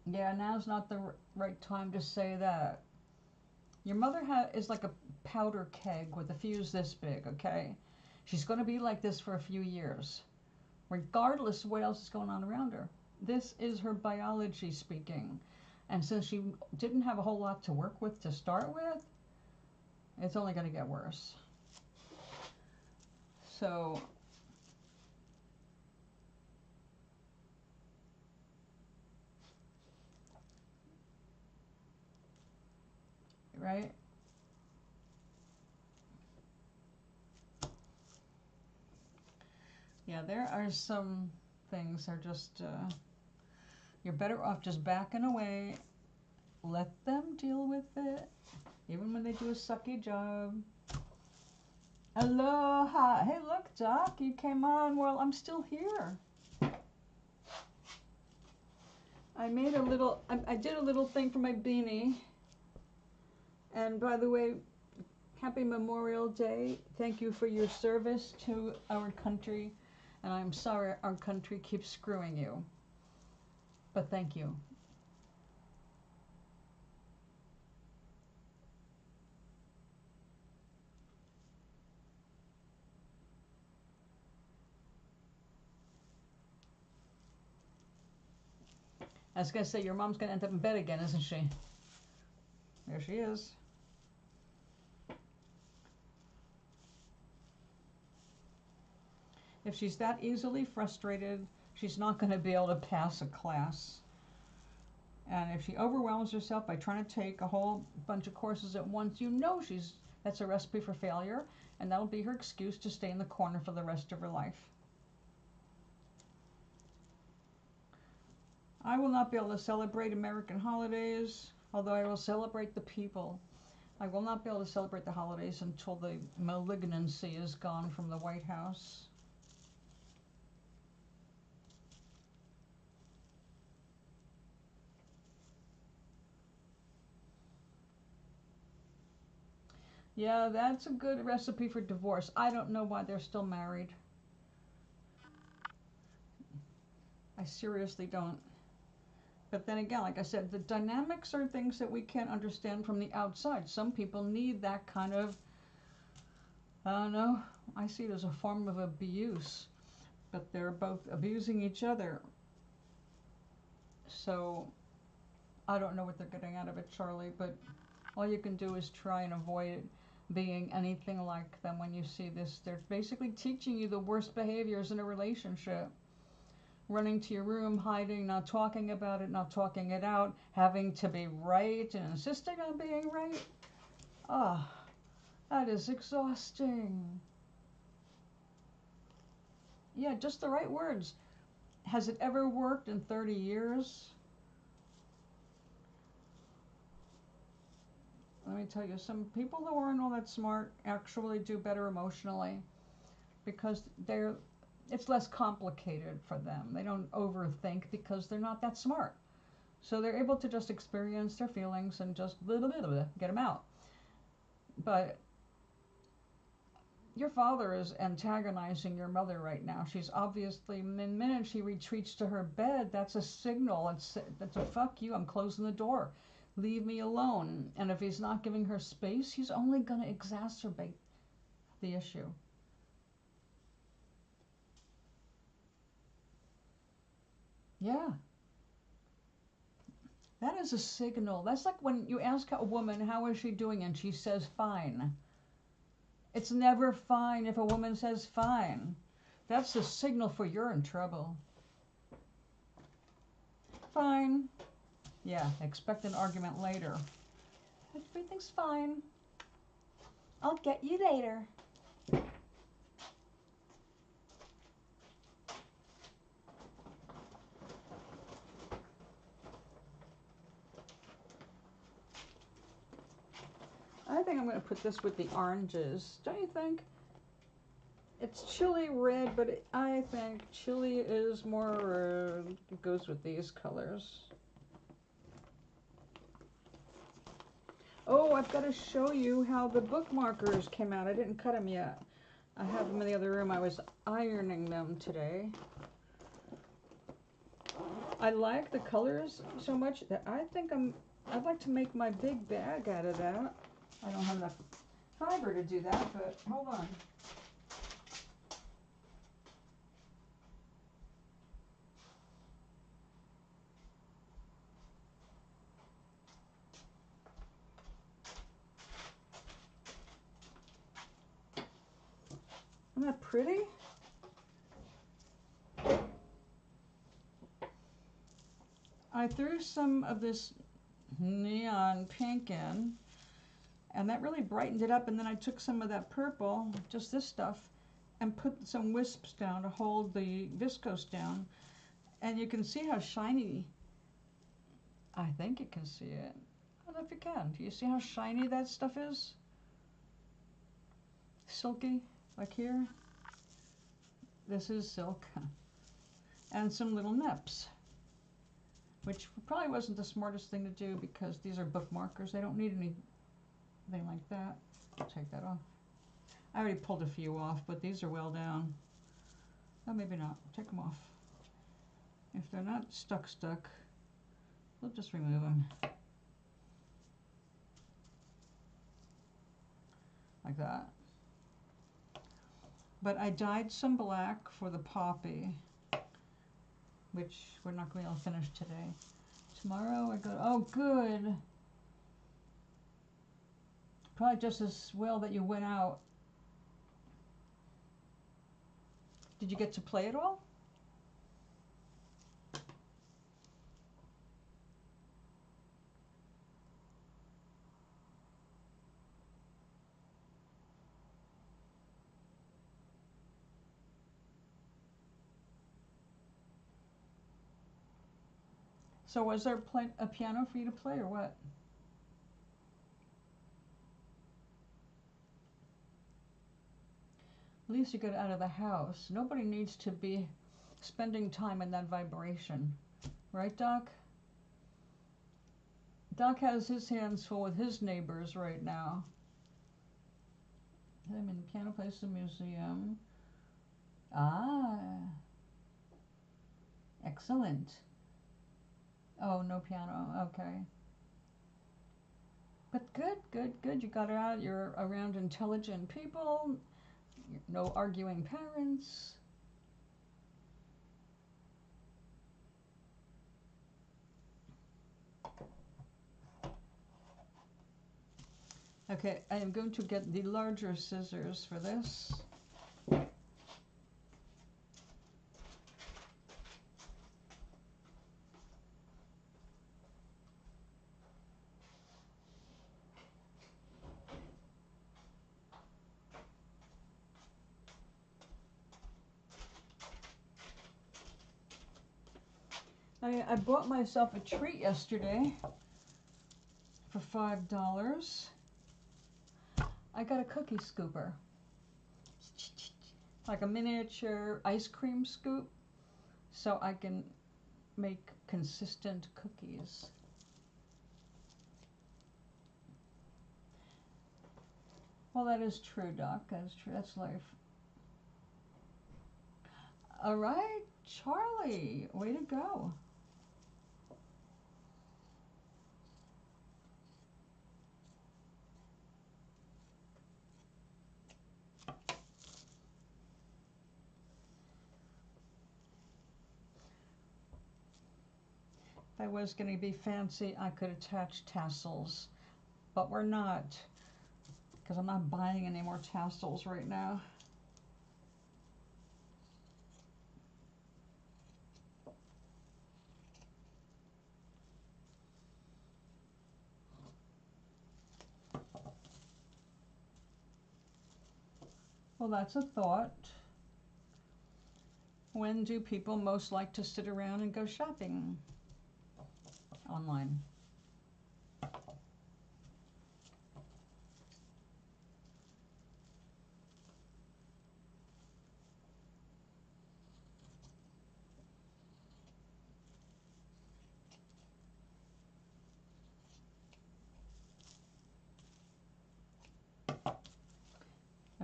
Yeah, now's not the right time to say that. Your mother is like a powder keg with a fuse this big, okay? She's going to be like this for a few years, regardless of what else is going on around her. This is her biology speaking. And since she didn't have a whole lot to work with to start with, it's only going to get worse. So, right? Yeah, there are some things are just, you're better off just backing away. Let them deal with it, even when they do a sucky job. Aloha. Hey, look, Doc, you came on while I'm still here. I made a little, I did a little thing for my beanie. And by the way, happy Memorial Day. Thank you for your service to our country. And I'm sorry our country keeps screwing you. But thank you. I was going to say, your mom's going to end up in bed again, isn't she? There she is. If she's that easily frustrated, she's not going to be able to pass a class. And if she overwhelms herself by trying to take a whole bunch of courses at once, you know that's a recipe for failure, and that'll be her excuse to stay in the corner for the rest of her life. I will not be able to celebrate American holidays, although I will celebrate the people. I will not be able to celebrate the holidays until the malignancy is gone from the White House. Yeah, that's a good recipe for divorce. I don't know why they're still married. I seriously don't. But then again, like I said, the dynamics are things that we can't understand from the outside. Some people need that kind of, I don't know, I see it as a form of abuse. But they're both abusing each other. So I don't know what they're getting out of it, Charlie, but All you can do is try and avoid being anything like them when you see this. They're basically teaching you the worst behaviors in a relationship. Running to your room, hiding, not talking about it, not talking it out, having to be right and insisting on being right. Ah, that is exhausting. Yeah, just the right words. Has it ever worked in 30 years? Let me tell you, some people who aren't all that smart actually do better emotionally because it's less complicated for them. They don't overthink because they're not that smart. So they're able to just experience their feelings and just get them out. But your father is antagonizing your mother right now. She's obviously, the minute she retreats to her bed, that's a signal. That's a fuck you, I'm closing the door. Leave me alone. And if he's not giving her space, he's only going to exacerbate the issue. Yeah. That is a signal. That's like when you ask a woman, how is she doing? And she says, fine. It's never fine if a woman says fine. That's the signal for you're in trouble. Fine. Yeah, expect an argument later. Everything's fine. I'll get you later. I think I'm going to put this with the oranges. Don't you think? It's chili red, but I think chili is more, it goes with these colors. Oh, I've got to show you how the bookmarkers came out. I didn't cut them yet. I have them in the other room. I was ironing them today. I like the colors so much that I think I'd like to make my big bag out of that. I don't have enough fiber to do that, but hold on. Isn't that pretty? I threw some of this neon pink in, and that really brightened it up, and then I took some of that purple, just this stuff, and put some wisps down to hold the viscose down, and you can see how shiny, I think you can see it. I don't know if you can. Do you see how shiny that stuff is? Silky, like here. This is silk. And some little nips, which probably wasn't the smartest thing to do because these are bookmarkers. They don't need anything like that. I'll take that off. I already pulled a few off, but these are well down. Oh, maybe not. Take them off. If they're not stuck, we'll just remove them. Like that. But I dyed some black for the poppy, which we're not going to be able to finish today. Tomorrow I go, oh good. Probably just as well that you went out. Did you get to play it all? So was there a piano for you to play or what? At least you got out of the house. Nobody needs to be spending time in that vibration. Right, Doc? Doc has his hands full with his neighbors right now. I'm in the piano place, the museum. Ah. Excellent. Oh, no piano. Okay. But good. You got out. You're around intelligent people. No arguing parents. Okay, I am going to get the larger scissors for this. I bought myself a treat yesterday for $5. I got a cookie scooper. Like a miniature ice cream scoop, so I can make consistent cookies. Well, that is true, Doc. That is true. That's life. All right, Charlie, way to go. If I was going to be fancy, I could attach tassels, but we're not, because I'm not buying any more tassels right now. Well, that's a thought. When do people most like to sit around and go shopping? Online.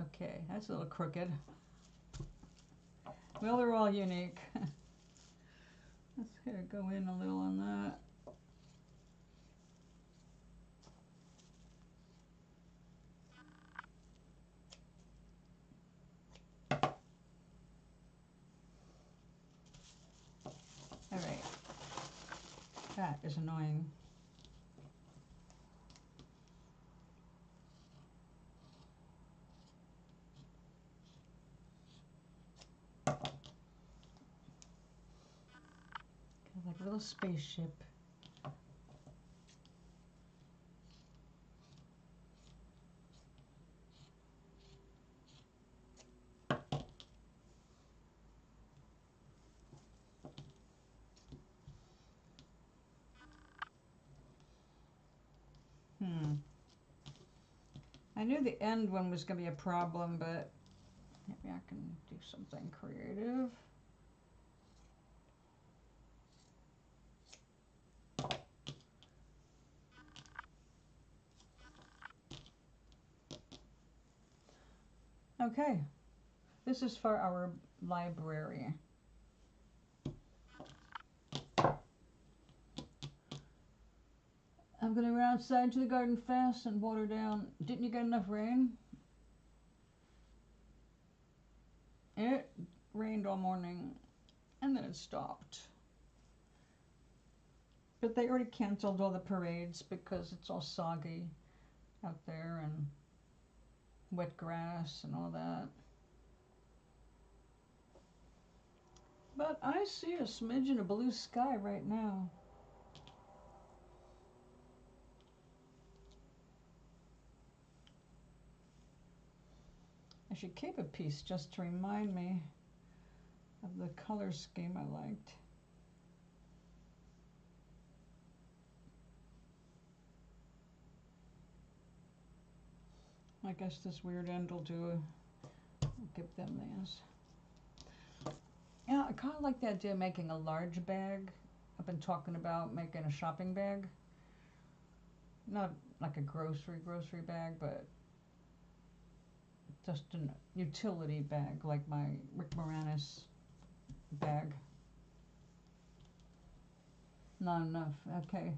Okay, that's a little crooked. Well, they're all unique. Let's here go in a little on that. All right, that is annoying. Like a little spaceship. I knew the end one was going to be a problem, but maybe I can do something creative. Okay, this is for our library. I'm going to run outside to the garden fast and water down. Didn't you get enough rain? It rained all morning and then it stopped. But they already canceled all the parades because it's all soggy out there and wet grass and all that. But I see a smidgen of blue sky right now. I should keep a piece just to remind me of the color scheme I liked. I guess this weird end will do. I'll give them these. Yeah, I kind of like the idea of making a large bag. I've been talking about making a shopping bag. Not like a grocery bag, but just a utility bag, like my Rick Moranis bag. Not enough. Okay.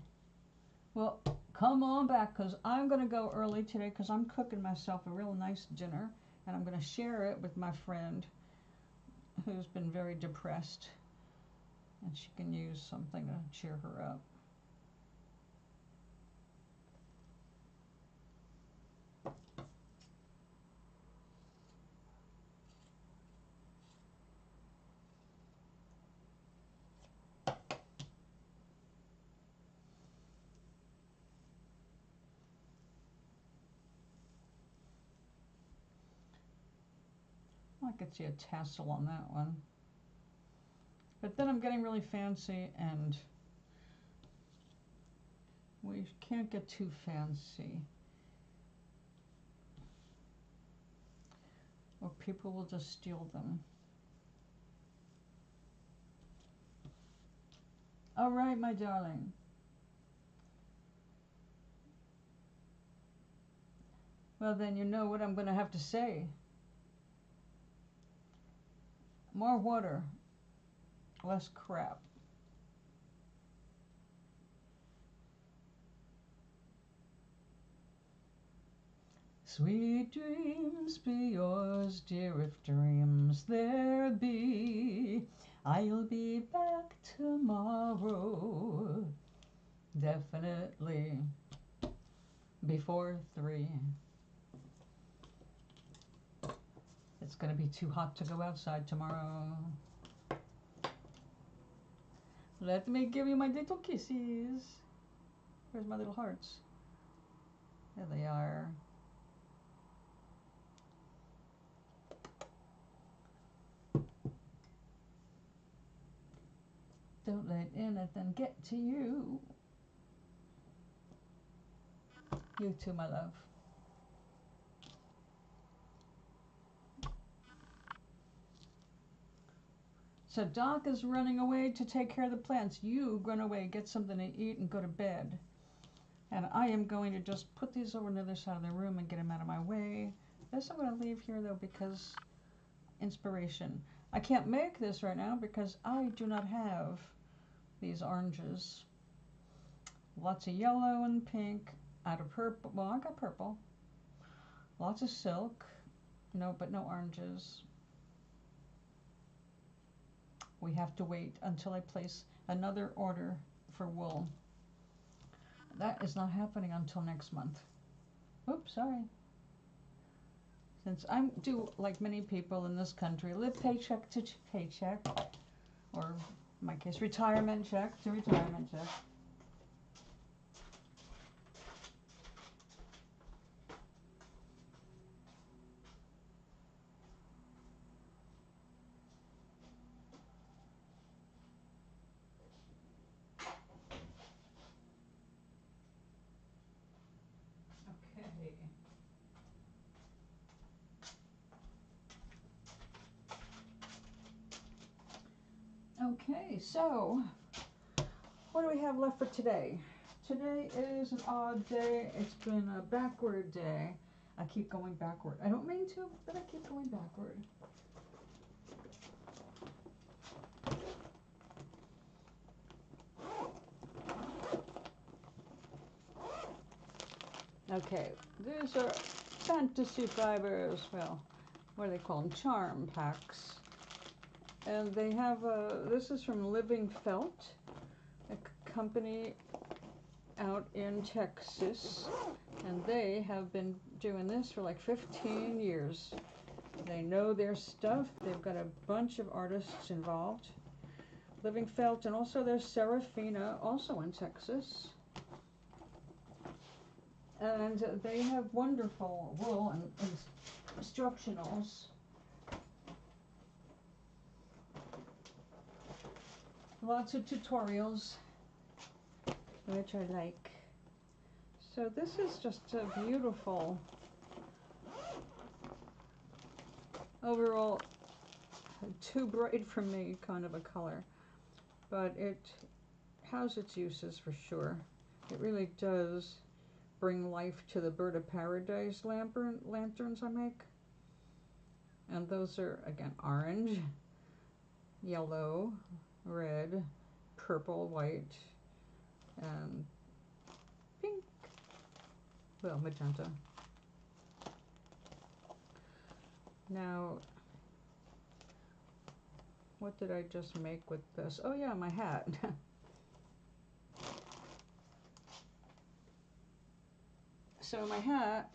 Well, come on back, because I'm going to go early today because I'm cooking myself a real nice dinner, and I'm going to share it with my friend who's been very depressed, and she can use something to cheer her up. I could see a tassel on that one. But then I'm getting really fancy, and we can't get too fancy, or people will just steal them. All right, my darling. Well, then you know what I'm going to have to say. More water, less crap. Sweet dreams be yours, dear, if dreams there be. I'll be back tomorrow, definitely before 3. It's gonna be too hot to go outside tomorrow. Let me give you my little kisses. Where's my little hearts? There they are. Don't let anything get to you. You too, my love. So Doc is running away to take care of the plants. You run away, get something to eat, and go to bed. And I am going to just put these over on the other side of the room and get them out of my way. This I'm going to leave here, though, because inspiration. I can't make this right now because I do not have these oranges. Lots of yellow and pink, out of purple. Well, I got purple. Lots of silk. No, but no oranges. We have to wait until I place another order for wool. That is not happening until next month. Oops, sorry. Since I do, like many people in this country, live paycheck to paycheck, or in my case, retirement check to retirement check. Okay, so what do we have left for today? Today is an odd day. It's been a backward day. I keep going backward. I don't mean to, but I keep going backward. Okay, these are fantasy fibers. Well, what do they call them? Charm packs. And they have this is from Living Felt, a company out in Texas, and they have been doing this for like 15 years. They know their stuff. They've got a bunch of artists involved. Living Felt, and also there's Serafina, also in Texas. And they have wonderful wool and instructionals. Lots of tutorials, which I like. So this is just a beautiful overall, too bright for me kind of a color, but it has its uses for sure. It really does bring life to the Bird of Paradise lanterns I make. And those are, again, orange, yellow, red, purple, white, and pink. Well, magenta. Now, what did I just make with this? Oh yeah, my hat. So my hat,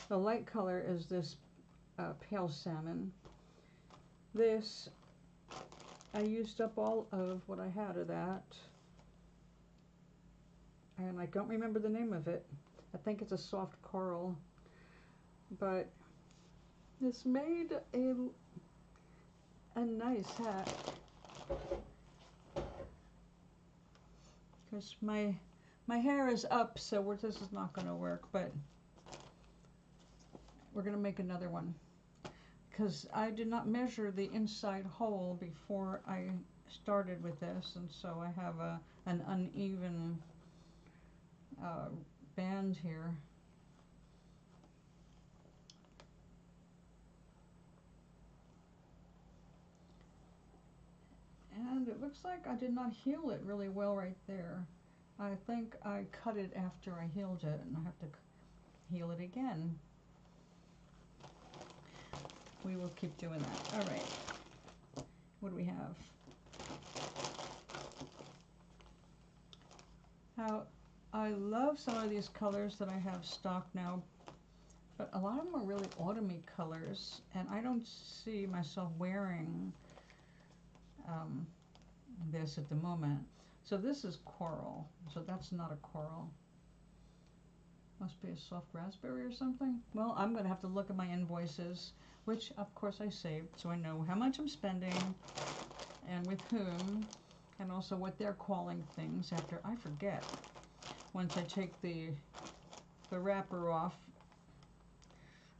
the light color is this pale salmon. This, I used up all of what I had of that, and I don't remember the name of it. I think it's a soft coral, but This made a nice hat. Because my hair is up, so this is not going to work, but we're going to make another one. Because I did not measure the inside hole before I started with this, and so I have an uneven band here. And it looks like I did not heal it really well right there. I think I cut it after I healed it, and I have to heal it again. We will keep doing that. All right. What do we have? Now, I love some of these colors that I have stocked now, but a lot of them are really autumny colors, and I don't see myself wearing this at the moment. So this is coral, so that's not a coral. Must be a soft raspberry or something. Well, I'm going to have to look at my invoices, which of course I saved, so I know how much I'm spending and with whom, and also what they're calling things after I forget. Once I take the wrapper off,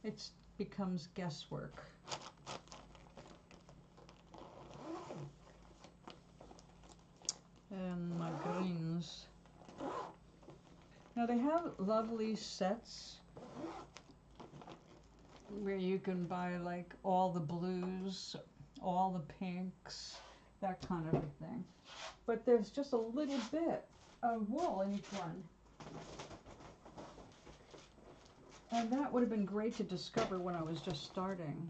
it becomes guesswork. And my greens. Now they have lovely sets where you can buy like all the blues, all the pinks, that kind of a thing. But there's just a little bit of wool in each one. And that would have been great to discover when I was just starting.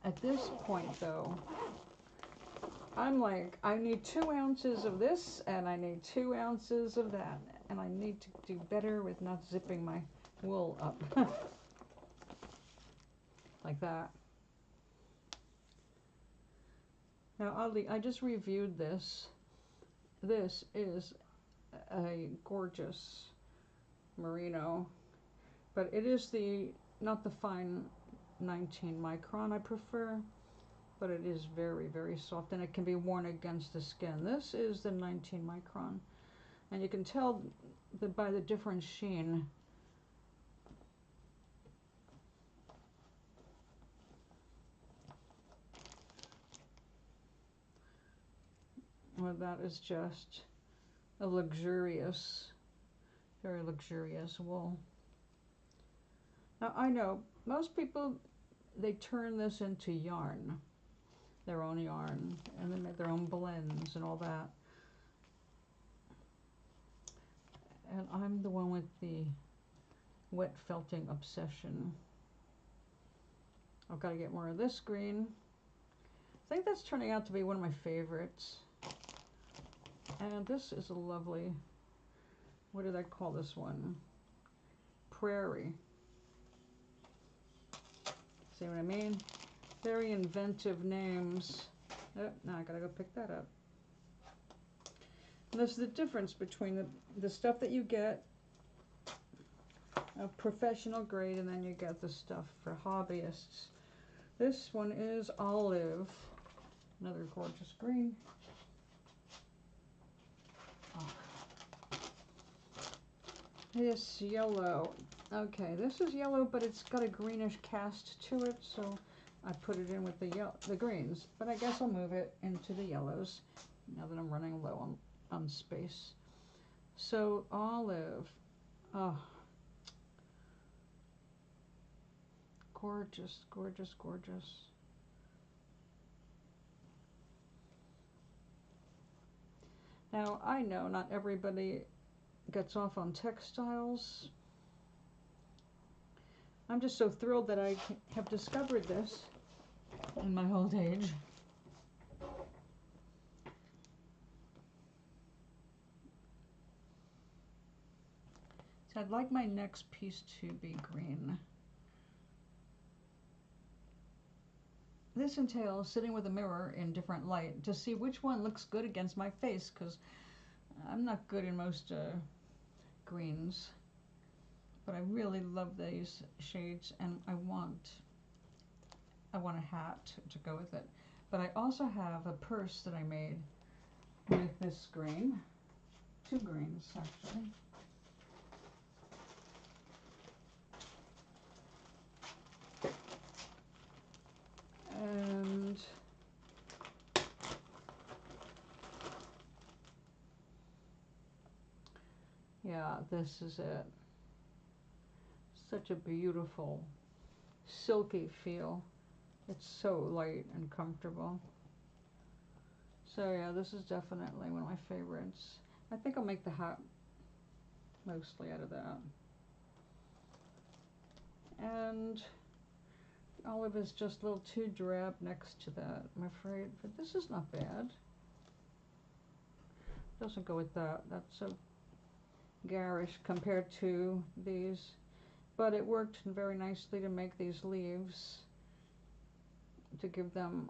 At this point though, I'm like, I need 2 ounces of this and I need 2 ounces of that. And I need to do better with not zipping my wool up. Like that. Now, oddly, I just reviewed this. This is a gorgeous merino, but it is not the fine 19 micron I prefer, but it is very, very soft, and it can be worn against the skin. This is the 19 micron, and you can tell that by the different sheen. Well, that is just a luxurious, very luxurious wool. Now, I know most people, they turn this into yarn, their own yarn, and they make their own blends and all that. And I'm the one with the wet felting obsession. I've got to get more of this green. I think that's turning out to be one of my favorites. And this is a lovely, what did I call this one? Prairie. See what I mean? Very inventive names. Oh, now I gotta go pick that up. And this is the difference between the stuff that you get of professional grade, and then you get the stuff for hobbyists. This one is olive. Another gorgeous green. This yellow. Okay, this is yellow, but it's got a greenish cast to it, so I put it in with the greens. But I guess I'll move it into the yellows now that I'm running low on space. So olive. Oh, gorgeous, gorgeous, gorgeous. Now, I know not everybody gets off on textiles. I'm just so thrilled that I have discovered this in my old age. So I'd like my next piece to be green. This entails sitting with a mirror in different light to see which one looks good against my face, because I'm not good in most greens. But I really love these shades, and I want I want a hat to go with it. But I also have a purse that I made with this green. 2 greens, actually. And yeah, this is it. Such a beautiful, silky feel. It's so light and comfortable. So yeah, this is definitely one of my favorites. I think I'll make the hat mostly out of that. And olive is just a little too drab next to that, I'm afraid. But this is not bad. Doesn't go with that. That's so garish compared to these. But it worked very nicely to make these leaves, to give them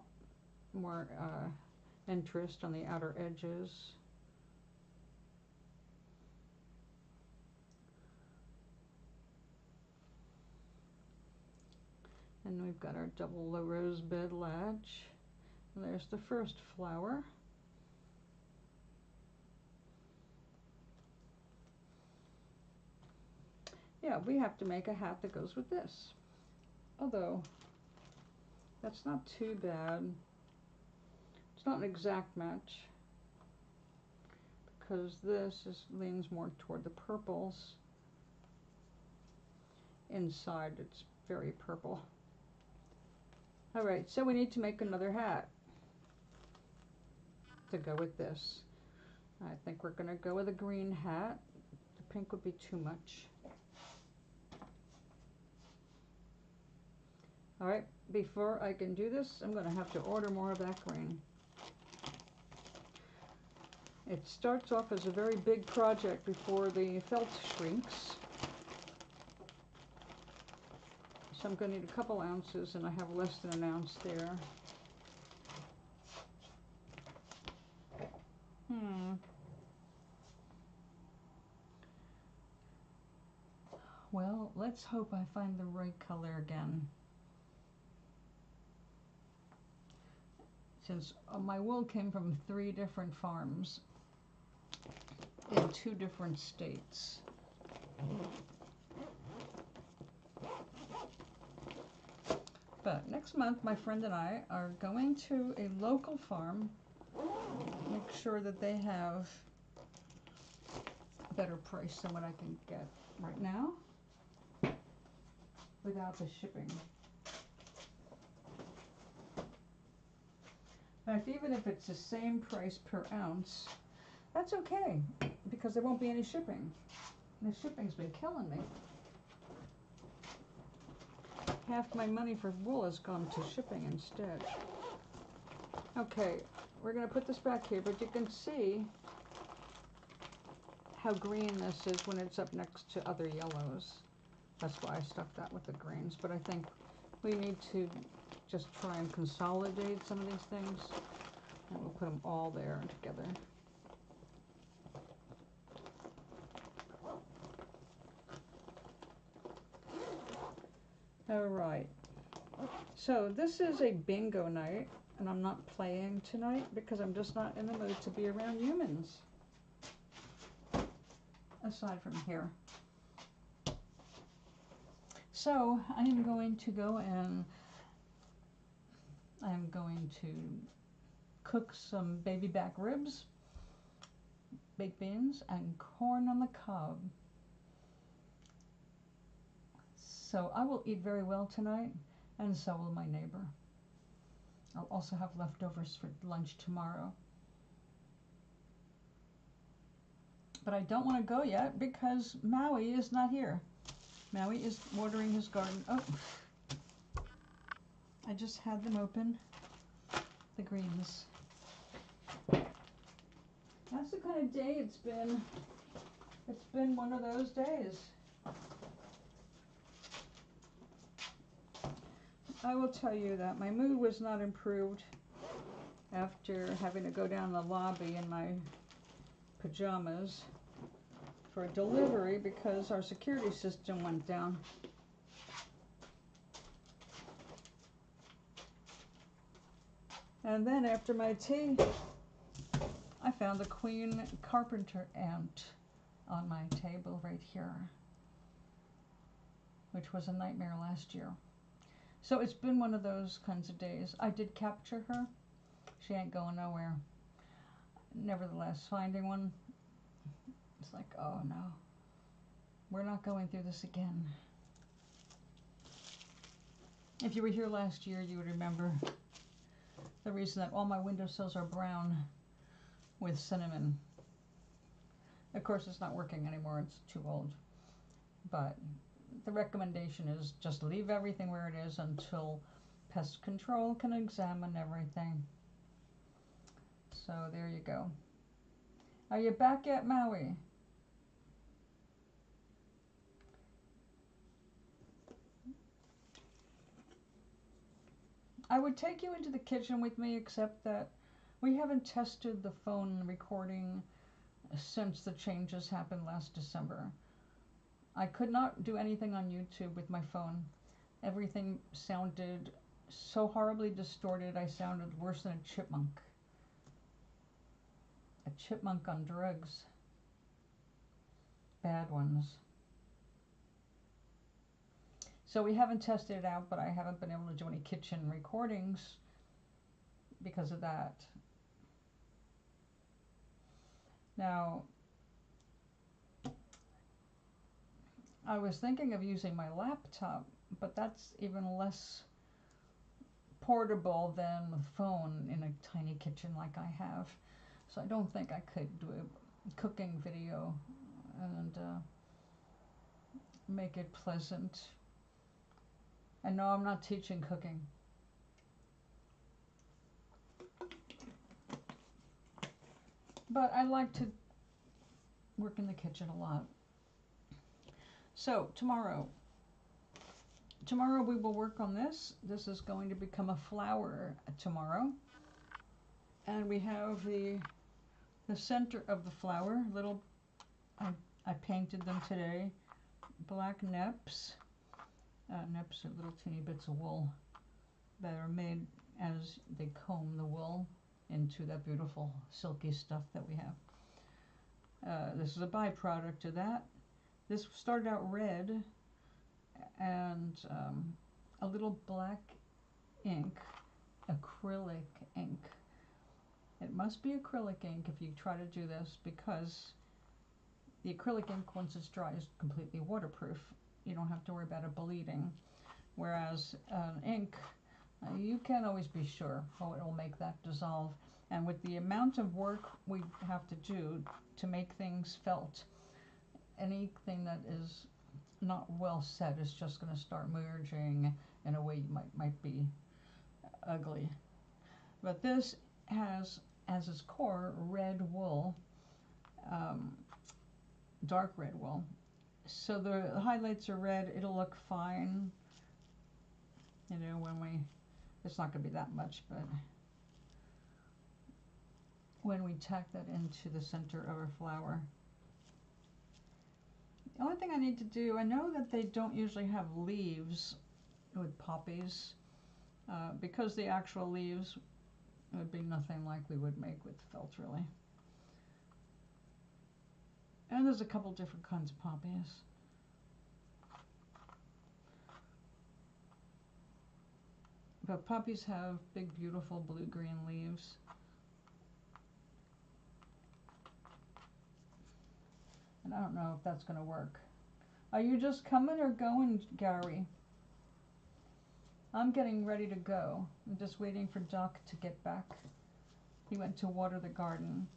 more interest on the outer edges. And we've got our double rose bed latch. And there's the first flower. Yeah, we have to make a hat that goes with this. Although, that's not too bad. It's not an exact match, because this leans more toward the purples. Inside, it's very purple. Alright, so we need to make another hat to go with this. I think we're going to go with a green hat. The pink would be too much. Alright, before I can do this, I'm going to have to order more of that green. It starts off as a very big project before the felt shrinks. So I'm going to need a couple ounces, and I have less than an ounce there. Well, let's hope I find the right color again. Since my wool came from 3 different farms in 2 different states. But next month, my friend and I are going to a local farm, make sure that they have a better price than what I can get right now without the shipping. In fact, even if it's the same price per ounce, that's okay, because there won't be any shipping. And the shipping's been killing me. Half my money for wool has gone to shipping instead. Okay, we're going to put this back here, but you can see how green this is when it's up next to other yellows. That's why I stuck that with the greens, but I think we need to just try and consolidate some of these things, and we'll put them all there together. Alright, so this is a bingo night, and I'm not playing tonight because I'm just not in the mood to be around humans, aside from here. So I am going to go and I'm going to cook some baby back ribs, baked beans, and corn on the cob. So I will eat very well tonight, and so will my neighbor. I'll also have leftovers for lunch tomorrow. But I don't want to go yet because Maui is not here. Maui is watering his garden. Oh, I just had them open. The greens. That's the kind of day it's been. It's been one of those days. I will tell you that my mood was not improved after having to go down the lobby in my pajamas for a delivery because our security system went down. And then after my tea, I found the Queen Carpenter ant on my table right here, which was a nightmare last year. So it's been one of those kinds of days. I did capture her. She ain't going nowhere. Nevertheless, finding one, it's like, oh no, we're not going through this again. If you were here last year, you would remember the reason that all my windowsills are brown with cinnamon. Of course, it's not working anymore. It's too old. But the recommendation is just leave everything where it is until pest control can examine everything. So there you go. Are you back at Maui? I would take you into the kitchen with me, except that we haven't tested the phone recording since the changes happened last December. I could not do anything on YouTube with my phone. Everything sounded so horribly distorted. I sounded worse than a chipmunk. A chipmunk on drugs. Bad ones. So we haven't tested it out, but I haven't been able to do any kitchen recordings because of that. Now, I was thinking of using my laptop, but that's even less portable than the phone in a tiny kitchen like I have. So I don't think I could do a cooking video and make it pleasant. And no, I'm not teaching cooking. But I like to work in the kitchen a lot. So tomorrow we will work on this. This is going to become a flower tomorrow. And we have the center of the flower, little, I painted them today, black neps. Neps are little teeny bits of wool that are made as they comb the wool into that beautiful silky stuff that we have. This is a byproduct of that. This started out red and a little black ink, acrylic ink. It must be acrylic ink if you try to do this, because the acrylic ink, once it's dry, is completely waterproof. You don't have to worry about it bleeding. Whereas ink, you can't always be sure how it will make that dissolve. And with the amount of work we have to do to make things felt, anything that is not well set is just going to start merging in a way you might be ugly. But this has as its core red wool, dark red wool. So the highlights are red. It'll look fine, you know, when it's not going to be that much, but when we tack that into the center of our flower. The only thing I need to do, I know that they don't usually have leaves with poppies, because the actual leaves would be nothing like we would make with felt, really. And there's a couple different kinds of poppies. But poppies have big, beautiful blue-green leaves. And I don't know if that's going to work. Are you just coming or going, Gary? I'm getting ready to go. I'm just waiting for Doc to get back. He went to water the garden.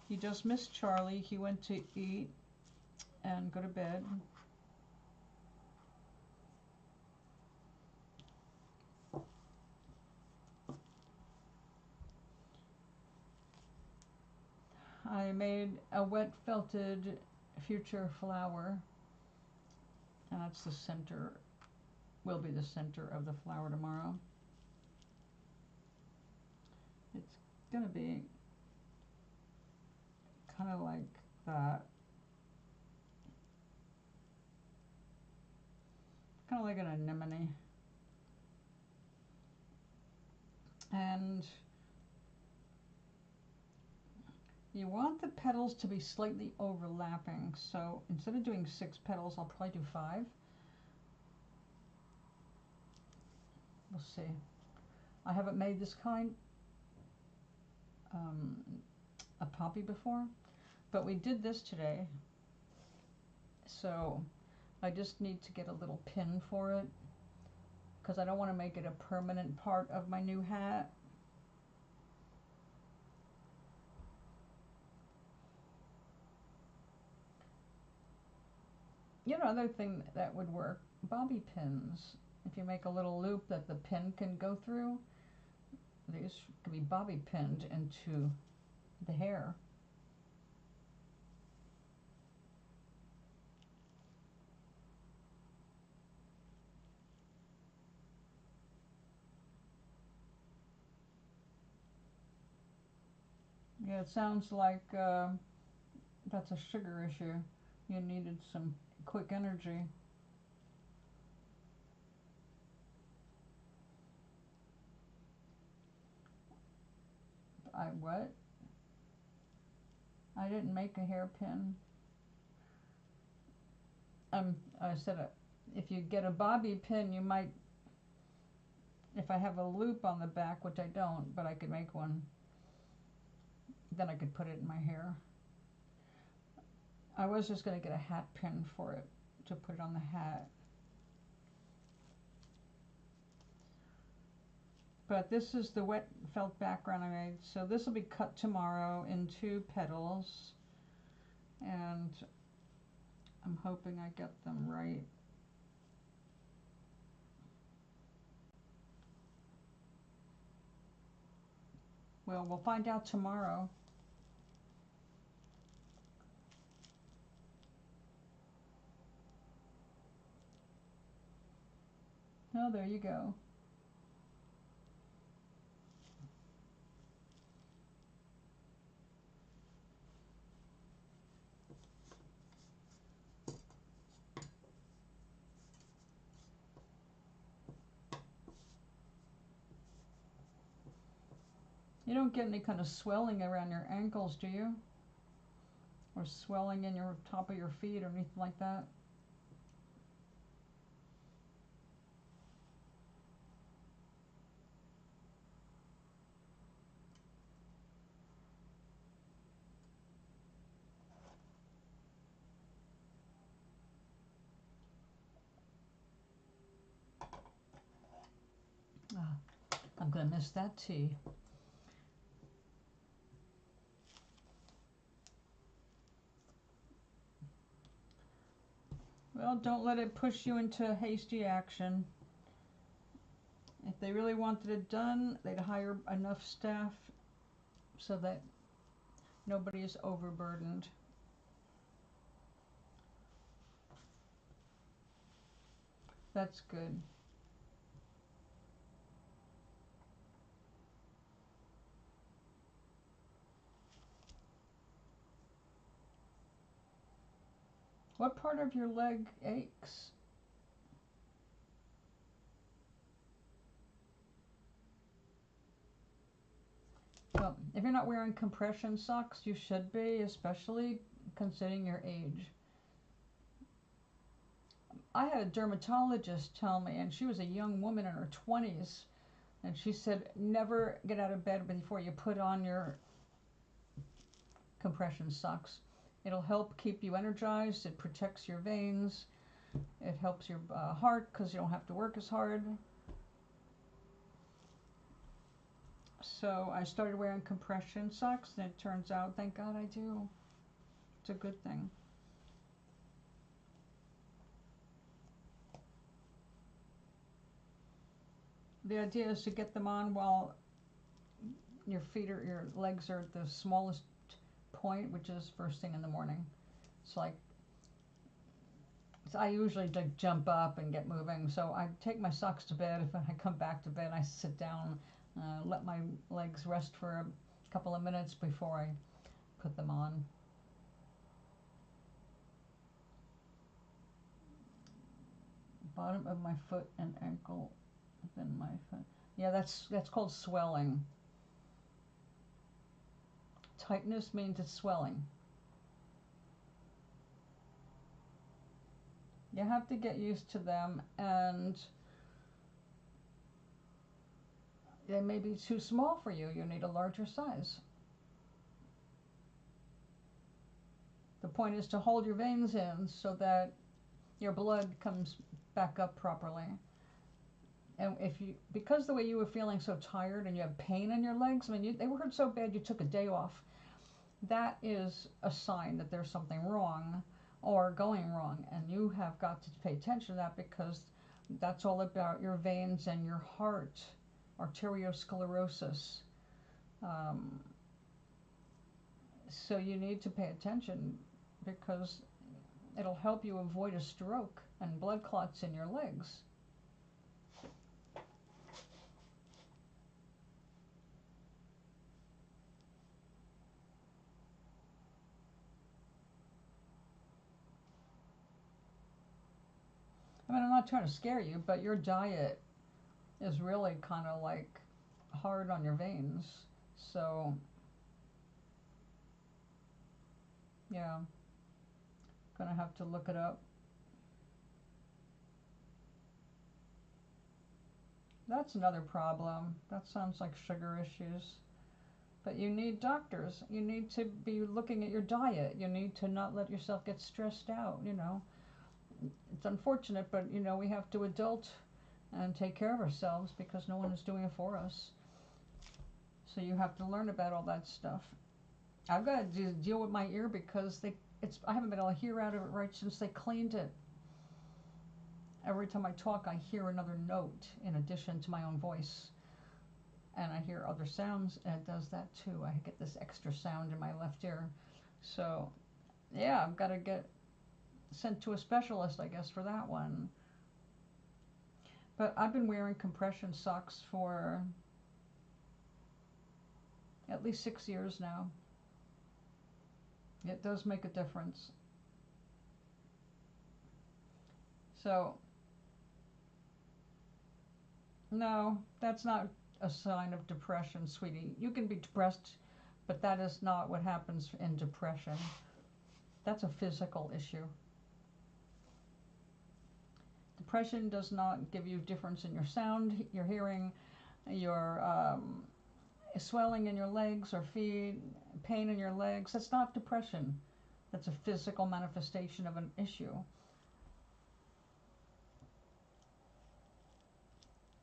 He just missed Charlie. He went to eat and go to bed. I made a wet felted future flower, and that's the center, will be the center of the flower tomorrow. It's going to be kind of like that. Kind of like an anemone. And You want the petals to be slightly overlapping, so instead of doing 6 petals, I'll probably do 5. We'll see. I haven't made this kind a poppy before, but we did this today, so I just need to get a little pin for it because I don't want to make it a permanent part of my new hat. You know, another thing that would work, bobby pins. If you make a little loop that the pin can go through, these can be bobby pinned into the hair. Yeah, it sounds like that's a sugar issue. You needed some quick energy. What? I didn't make a hairpin. I said if you get a bobby pin, you might, if I have a loop on the back, which I don't, but I could make one, then I could put it in my hair. I was just going to get a hat pin for it to put it on the hat. But this is the wet felt background I made. So this will be cut tomorrow in 2 petals. And I'm hoping I get them right. Well, we'll find out tomorrow. Oh, there you go. You don't get any kind of swelling around your ankles, do you? Or swelling in your top of your feet or anything like that? I'm going to miss that tea. Well, don't let it push you into hasty action. If they really wanted it done, they'd hire enough staff so that nobody is overburdened. That's good. What part of your leg aches? Well, if you're not wearing compression socks, you should be, especially considering your age. I had a dermatologist tell me, and she was a young woman in her 20s, and she said, never get out of bed before you put on your compression socks. It'll help keep you energized, it protects your veins, it helps your heart because you don't have to work as hard. So I started wearing compression socks, and it turns out, thank God I do. It's a good thing. The idea is to get them on while your legs are at the smallest point, which is first thing in the morning. It's like, I usually jump up and get moving, so I take my socks to bed. If I come back to bed, I sit down, let my legs rest for a couple of minutes before I put them on. Bottom of my foot and ankle, then my foot. Yeah, that's called swelling. tightness means it's swelling. You have to get used to them, and they may be too small for you. You need a larger size. The point is to hold your veins in so that your blood comes back up properly. And because the way you were feeling so tired and you have pain in your legs, I mean, they hurt so bad you took a day off. That is a sign that there's something wrong or going wrong, and you have got to pay attention to that, because that's all about your veins and your heart, arteriosclerosis. So you need to pay attention, because it'll help you avoid a stroke and blood clots in your legs. I mean, I'm not trying to scare you, but your diet is really kind of like hard on your veins. So, yeah, gonna have to look it up. That's another problem. That sounds like sugar issues. But you need doctors. You need to be looking at your diet. You need to not let yourself get stressed out, you know. It's unfortunate, but, you know, we have to adult and take care of ourselves, because no one is doing it for us. So you have to learn about all that stuff. I've got to deal with my ear, because I haven't been able to hear out of it right since they cleaned it. Every time I talk, I hear another note in addition to my own voice. And I hear other sounds, and it does that too. I get this extra sound in my left ear. So, yeah, I've got to get sent to a specialist, I guess, for that one. But I've been wearing compression socks for at least 6 years now. It does make a difference. So, no, that's not a sign of depression, sweetie. You can be depressed, but that is not what happens in depression. That's a physical issue. Depression does not give you difference in your sound, your hearing, your swelling in your legs or feet, pain in your legs. That's not depression. That's a physical manifestation of an issue.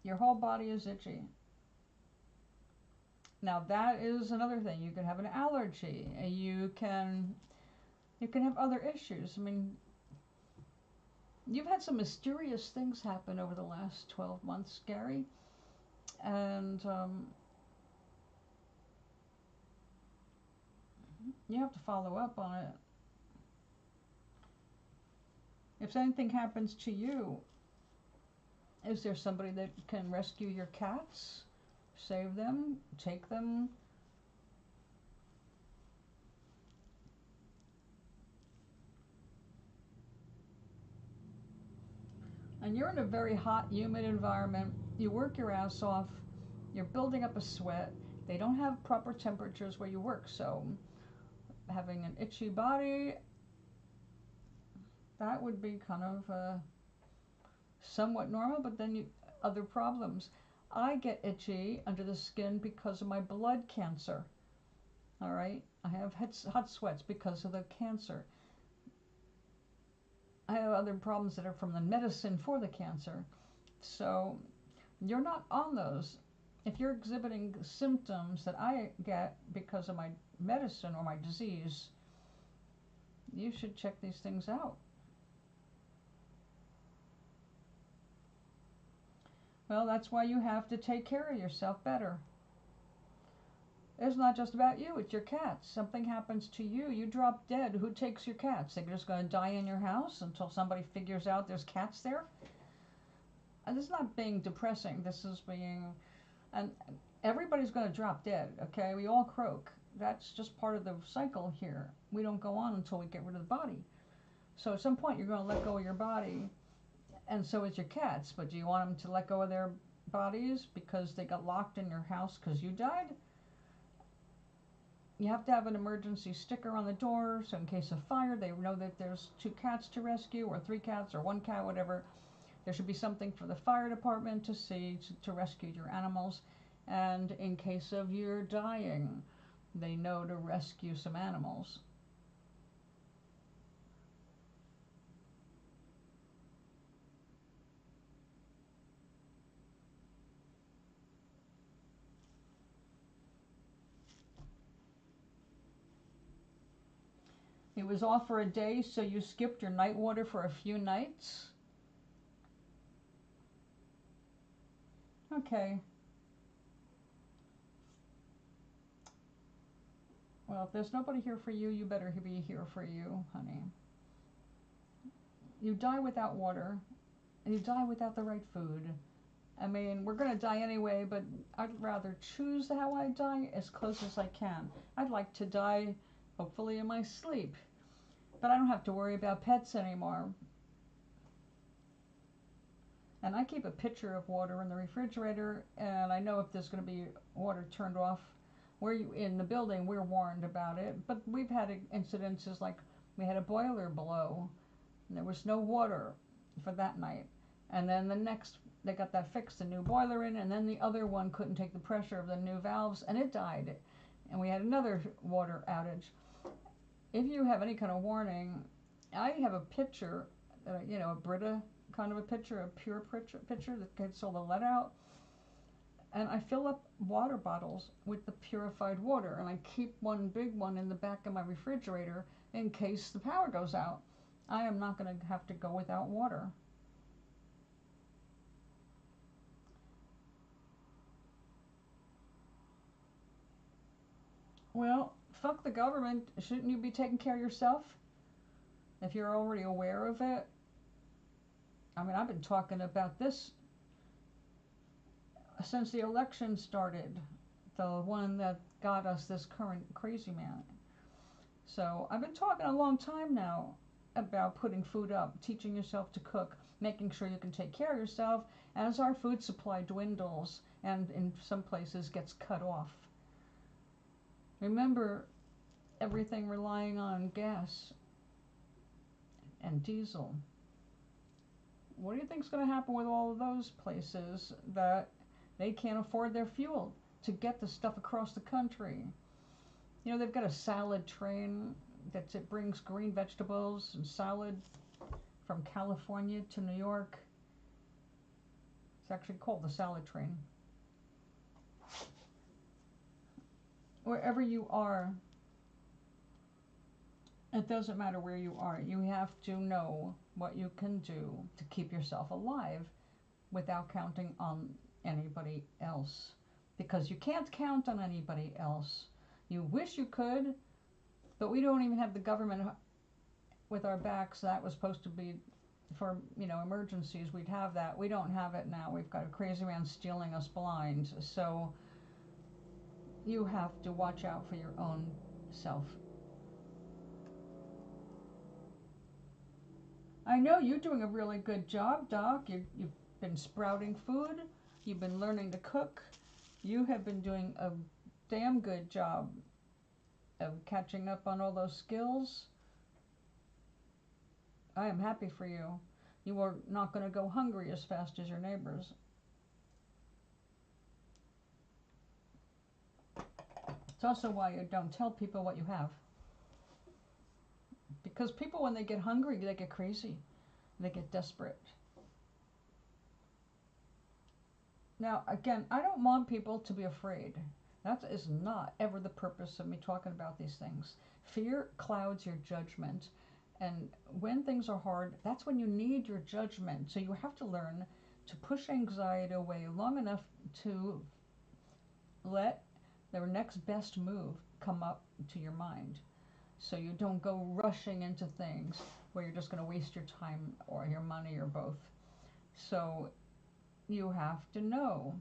Your whole body is itchy. Now that is another thing. You can have an allergy. You can have other issues. I mean, you've had some mysterious things happen over the last 12 months, Gary. And you have to follow up on it. If anything happens to you, is there somebody that can rescue your cats? Save them? Take them? And you're in a very hot, humid environment. You work your ass off. You're building up a sweat. They don't have proper temperatures where you work, so having an itchy body, that would be kind of somewhat normal, but then other problems. I get itchy under the skin because of my blood cancer. All right, I have hot sweats because of the cancer. I have other problems that are from the medicine for the cancer. So you're not on those. If you're exhibiting symptoms that I get because of my medicine or my disease, you should check these things out. Well, that's why you have to take care of yourself better. It's not just about you, it's your cats. Something happens to you, you drop dead. Who takes your cats? They're just going to die in your house until somebody figures out there's cats there? And this is not being depressing. This is being... And everybody's going to drop dead, okay? We all croak. That's just part of the cycle here. We don't go on until we get rid of the body. So at some point, you're going to let go of your body, and so is your cats. But do you want them to let go of their bodies because they got locked in your house because you died? You have to have an emergency sticker on the door, so in case of fire, they know that there's 2 cats to rescue, or 3 cats, or 1 cat, whatever. There should be something for the fire department to see to rescue your animals. And in case of you're dying, they know to rescue some animals. It was off for a day, so you skipped your night water for a few nights? Okay. Well, if there's nobody here for you, you better be here for you, honey. You die without water, and you die without the right food. I mean, we're going to die anyway, but I'd rather choose how I die as close as I can. I'd like to die, hopefully, in my sleep. But I don't have to worry about pets anymore. And I keep a pitcher of water in the refrigerator, and I know if there's going to be water turned off. In the building, we're warned about it, but we've had incidences like we had a boiler blow, and there was no water for that night. And then the next, they got that fixed, a new boiler in, and then the other one couldn't take the pressure of the new valves, and it died. And we had another water outage. If you have any kind of warning, I have a pitcher, a Brita kind of a pitcher, a pure pitcher that gets all the lead out. And I fill up water bottles with the purified water, and I keep one big one in the back of my refrigerator in case the power goes out. I am not going to have to go without water. Well, fuck the government. Shouldn't you be taking care of yourself? If you're already aware of it. I mean, I've been talking about this since the election started. The one that got us this current crazy man. So I've been talking a long time now about putting food up, teaching yourself to cook, making sure you can take care of yourself as our food supply dwindles and in some places gets cut off. Remember, everything relying on gas and diesel. What do you think is going to happen with all of those places that they can't afford their fuel to get the stuff across the country? You know, they've got a salad train that brings green vegetables and salad from California to New York. It's actually called the salad train. Wherever you are, it doesn't matter where you are. You have to know what you can do to keep yourself alive without counting on anybody else. Because you can't count on anybody else. You wish you could, but we don't even have the government with our backs. That was supposed to be for, emergencies. We'd have that. We don't have it now. We've got a crazy man stealing us blind. So you have to watch out for your own self. I know you're doing a really good job, Doc. You've been sprouting food. You've been learning to cook. You have been doing a damn good job of catching up on all those skills. I am happy for you. You are not going to go hungry as fast as your neighbors. It's also why you don't tell people what you have. Because people, when they get hungry, they get crazy. They get desperate. Now, again, I don't want people to be afraid. That is not ever the purpose of me talking about these things. Fear clouds your judgment. And when things are hard, that's when you need your judgment. So you have to learn to push anxiety away long enough to let their next best move come up to your mind. So you don't go rushing into things where you're just going to waste your time or your money or both. So you have to know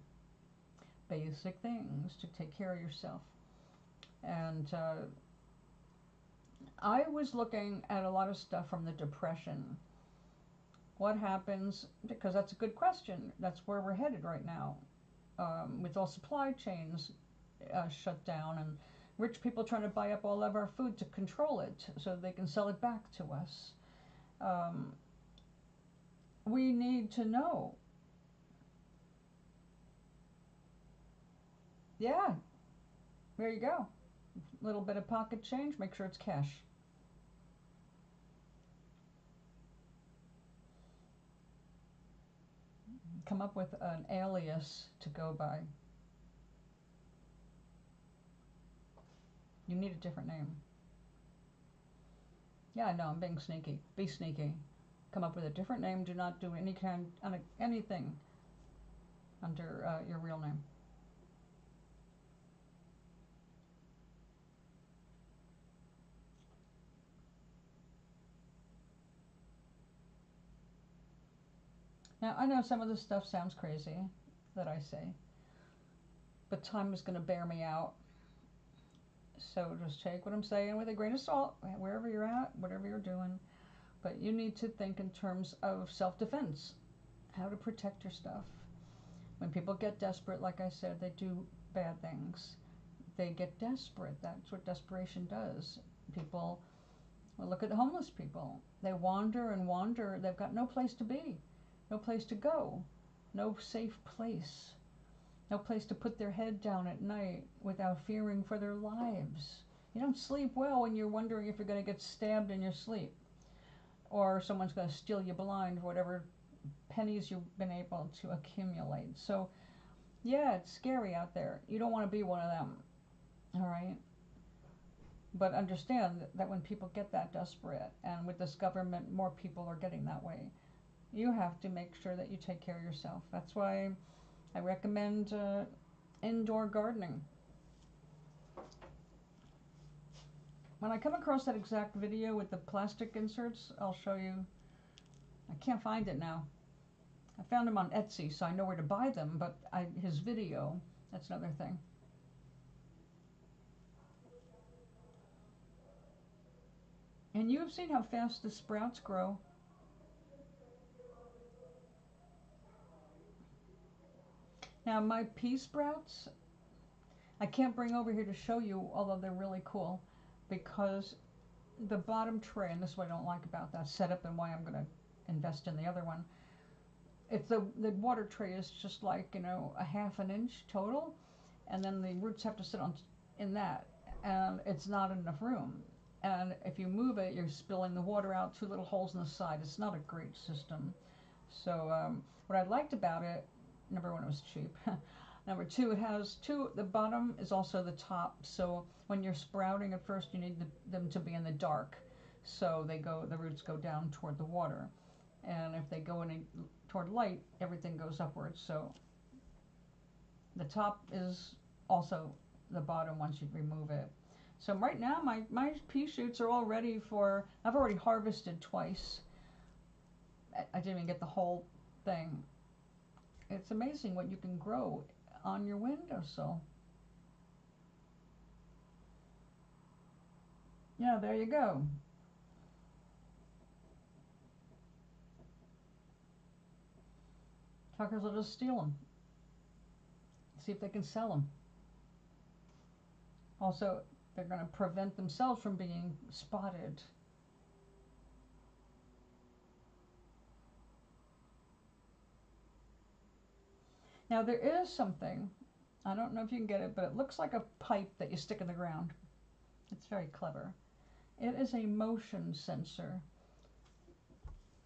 basic things to take care of yourself. And I was looking at a lot of stuff from the Depression. What happens, because that's a good question. That's where we're headed right now. With all supply chains shut down and Rich people trying to buy up all of our food to control it so they can sell it back to us. We need to know. Yeah, there you go. A little bit of pocket change, make sure it's cash. Come up with an alias to go by. You need a different name. Yeah, I know, I'm being sneaky. Be sneaky. Come up with a different name. Do not do anything under your real name. Now, I know some of this stuff sounds crazy that I say, but time is going to bear me out. So just take what I'm saying with a grain of salt, wherever you're at, whatever you're doing. But you need to think in terms of self-defense, how to protect your stuff. When people get desperate, like I said, they do bad things. They get desperate. That's what desperation does. People, well, look at the homeless people. They wander and wander. They've got no place to be, no place to go, no safe place, no place to put their head down at night without fearing for their lives. You don't sleep well when you're wondering if you're going to get stabbed in your sleep, or someone's going to steal you blind, whatever pennies you've been able to accumulate. So, yeah, it's scary out there. You don't want to be one of them, all right? But understand that when people get that desperate, and with this government, more people are getting that way, you have to make sure that you take care of yourself. That's why I recommend indoor gardening. When I come across that exact video with the plastic inserts, I'll show you. I can't find it now. I found him on Etsy, so I know where to buy them, but his video, that's another thing. And you have seen how fast the sprouts grow. Now my pea sprouts, I can't bring over here to show you, although they're really cool, because the bottom tray, and this is what I don't like about that setup and why I'm going to invest in the other one, if the water tray is just like, you know, a half an inch total, and then the roots have to sit on in that, and it's not enough room. And if you move it, you're spilling the water out, 2 little holes in the side. It's not a great system. So what I liked about it, number one, it was cheap. Number two, it has the bottom is also the top. So when you're sprouting at first, you need them to be in the dark. So the roots go down toward the water. And if they go toward light, everything goes upwards. So the top is also the bottom once you remove it. So right now my pea shoots are all ready for, I've already harvested twice. I didn't even get the whole thing. It's amazing what you can grow on your windowsill. Yeah, there you go. Truckers will just steal them. See if they can sell them. Also, they're going to prevent themselves from being spotted. Now there is something, I don't know if you can get it, but it looks like a pipe that you stick in the ground. It's very clever. It is a motion sensor,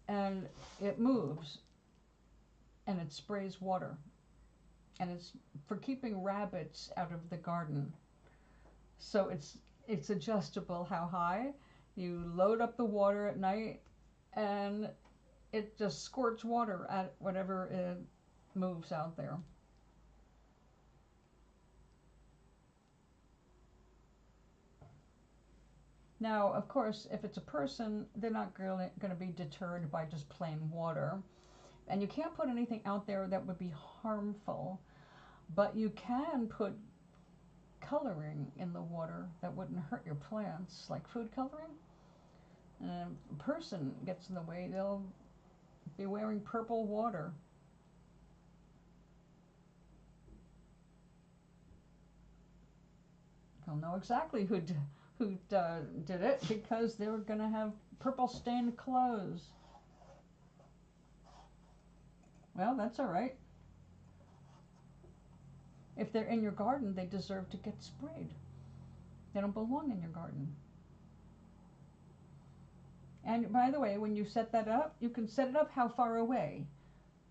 and it moves, and it sprays water, and it's for keeping rabbits out of the garden. So it's adjustable how high. You load up the water at night, and it just squirts water at whatever it moves out there. Now, of course, if it's a person, they're not going to be deterred by just plain water. And you can't put anything out there that would be harmful, but you can put coloring in the water that wouldn't hurt your plants, like food coloring. And a person gets in the way, they'll be wearing purple water. I'll know exactly who did it, because they were going to have purple stained clothes. Well, that's all right. If they're in your garden, they deserve to get sprayed. They don't belong in your garden. And by the way, when you set that up, you can set it up how far away.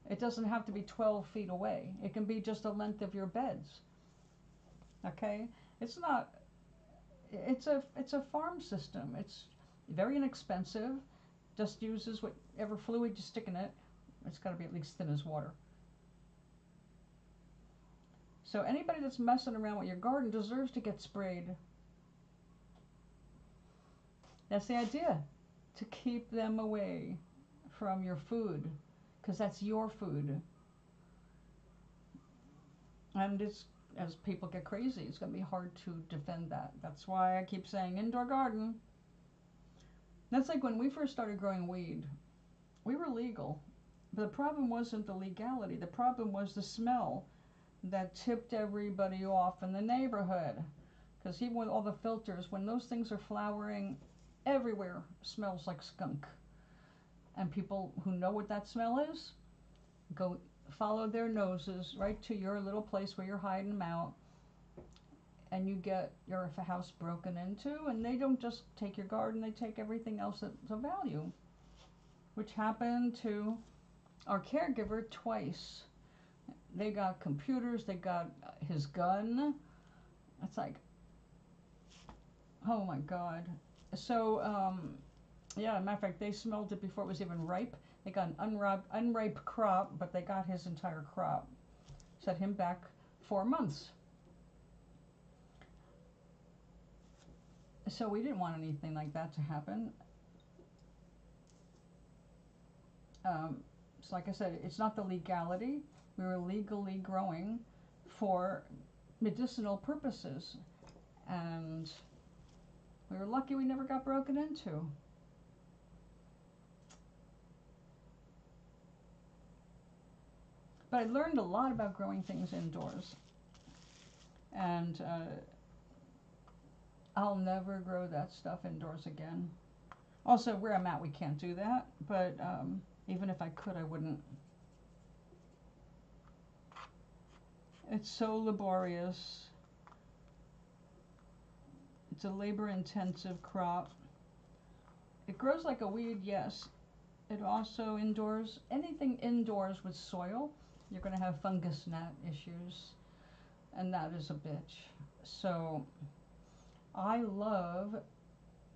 It doesn't have to be 12 feet away. It can be just the length of your beds. Okay? It's a farm system. It's very inexpensive. Just uses whatever fluid you stick in it. It's got to be at least thin as water. So anybody that's messing around with your garden deserves to get sprayed. That's the idea, to keep them away from your food, because that's your food. And it's, as people get crazy, it's going to be hard to defend that. That's why I keep saying indoor garden. That's like when we first started growing weed. We were legal. But the problem wasn't the legality. The problem was the smell that tipped everybody off in the neighborhood. Because even with all the filters, when those things are flowering, everywhere smells like skunk. And people who know what that smell is, go follow their noses right to your little place where you're hiding them out, and you get your house broken into, and they don't just take your garden, they take everything else that's of value, which happened to our caregiver twice. They got computers, they got his gun. It's like, oh my God. So, yeah, as a matter of fact, they smelled it before it was even ripe. They got an unripe crop, but they got his entire crop. Set him back 4 months. So we didn't want anything like that to happen. So like I said, it's not the legality. We were legally growing for medicinal purposes. And we were lucky we never got broken into. But I learned a lot about growing things indoors. And I'll never grow that stuff indoors again. Also, where I'm at, we can't do that. But even if I could, I wouldn't. It's so laborious. It's a labor-intensive crop. It grows like a weed, yes. It also indoors, anything indoors with soil, you're going to have fungus gnat issues, and that is a bitch. So I love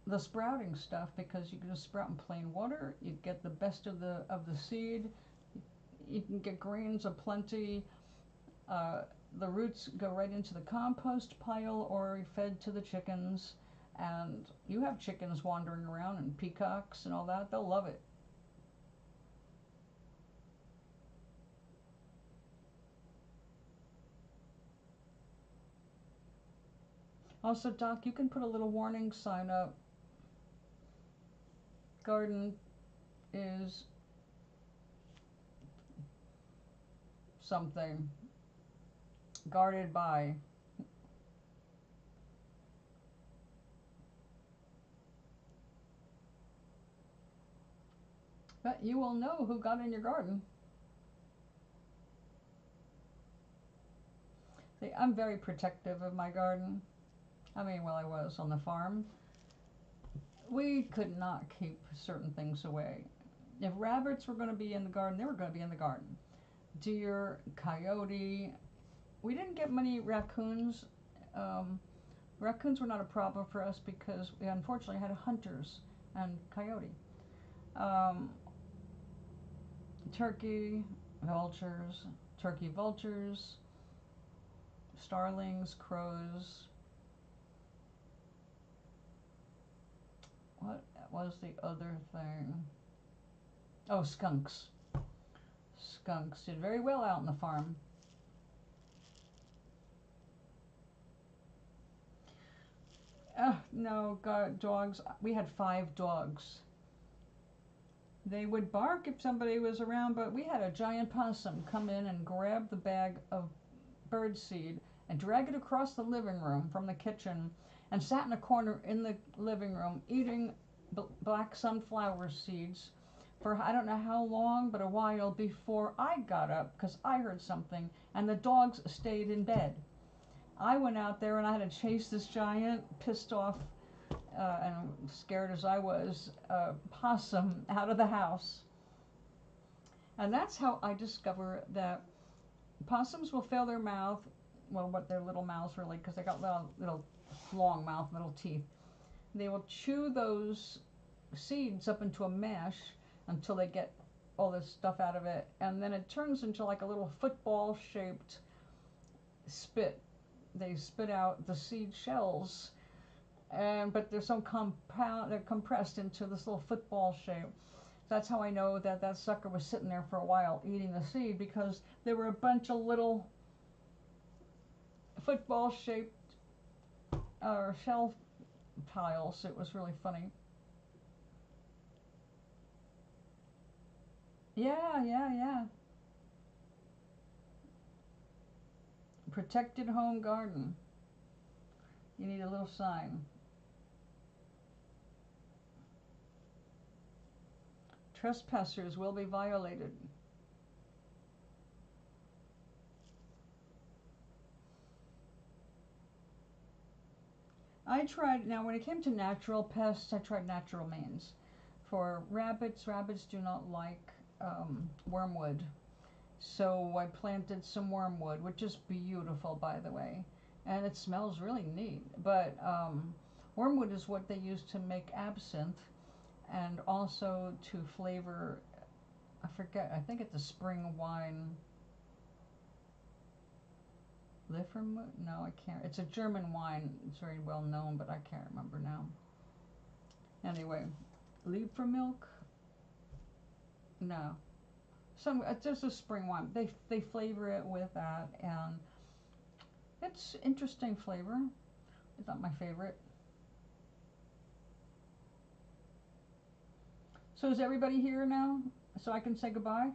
the sprouting stuff, because you can just sprout in plain water. You get the best of the seed. You can get grains aplenty. The roots go right into the compost pile or fed to the chickens. And you have chickens wandering around and peacocks and all that. They'll love it. Also, Doc, you can put a little warning sign up. Garden is something. Guarded by. But you will know who got in your garden. See, I'm very protective of my garden. I mean, while I was on the farm, we could not keep certain things away. If rabbits were going to be in the garden, they were going to be in the garden. Deer, coyote. We didn't get many raccoons. Raccoons were not a problem for us because we unfortunately had hunters and coyote. Turkey, vultures, starlings, crows. What was the other thing? Oh, skunks. Skunks did very well out on the farm. No, God, dogs. We had 5 dogs. They would bark if somebody was around, but we had a giant possum come in and grab the bag of bird seed and drag it across the living room from the kitchen and sat in a corner in the living room eating black sunflower seeds for I don't know how long, but a while before I got up because I heard something and the dogs stayed in bed. I went out there and I had to chase this giant, pissed off and scared as I was, possum out of the house. And that's how I discover that possums will fill their mouth, well, what their little mouths really, because they got little long mouth, little teeth. They will chew those seeds up into a mash until they get all this stuff out of it, and then it turns into like a little football-shaped spit. They spit out the seed shells, but they're so they're compressed into this little football shape. That's how I know that that sucker was sitting there for a while eating the seed, because there were a bunch of little football-shaped shell piles. It was really funny. Yeah. Protected home garden. You need a little sign. Trespassers will be violated. I tried, now when it came to natural pests, I tried natural means. For rabbits, rabbits do not like wormwood. So I planted some wormwood, which is beautiful, by the way. And it smells really neat. But wormwood is what they use to make absinthe and also to flavor, I forget, I think it's a spring wine. Lifermut? No, I can't. It's a German wine. It's very well known, but I can't remember now. Anyway, Liebfraumilch? No. It's just a spring wine. They flavor it with that, and it's interesting flavor. It's not my favorite. So is everybody here now? So I can say goodbye?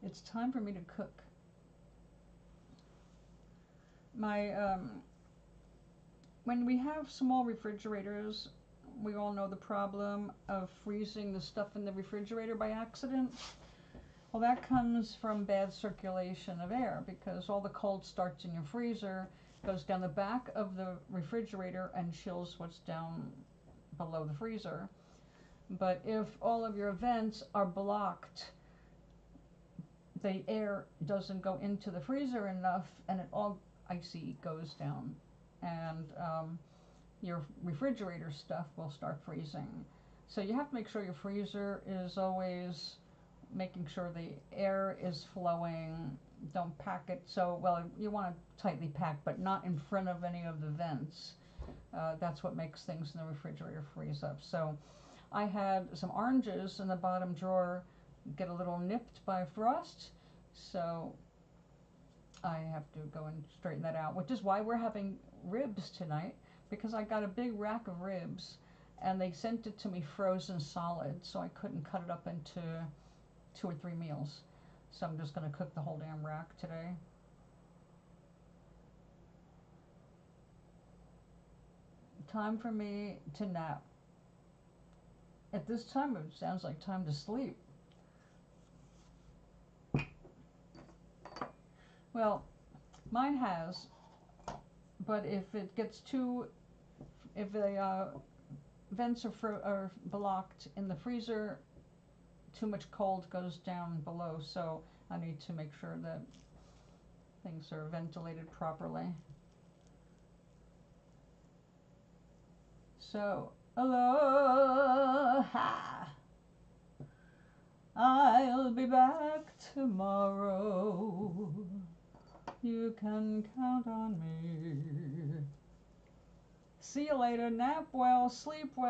It's time for me to cook. When we have small refrigerators, we all know the problem of freezing the stuff in the refrigerator by accident. Well, that comes from bad circulation of air, because all the cold starts in your freezer, goes down the back of the refrigerator and chills what's down below the freezer. But if all of your vents are blocked, the air doesn't go into the freezer enough, and it all icy goes down, and your refrigerator stuff will start freezing. So you have to make sure your freezer is always making sure the air is flowing. Don't pack it so, well, you want to tightly pack, but not in front of any of the vents. That's what makes things in the refrigerator freeze up. So I had some oranges in the bottom drawer get a little nipped by frost, so I have to go and straighten that out, which is why we're having ribs tonight, because I got a big rack of ribs and they sent it to me frozen solid, so I couldn't cut it up into 2 or 3 meals. So I'm just going to cook the whole damn rack today. Time for me to nap. At this time, it sounds like time to sleep. Well, mine has, but if it gets if the vents are blocked in the freezer, too much cold goes down below, so I need to make sure that things are ventilated properly. So, aloha! I'll be back tomorrow. You can count on me. See you later. Nap well, sleep well.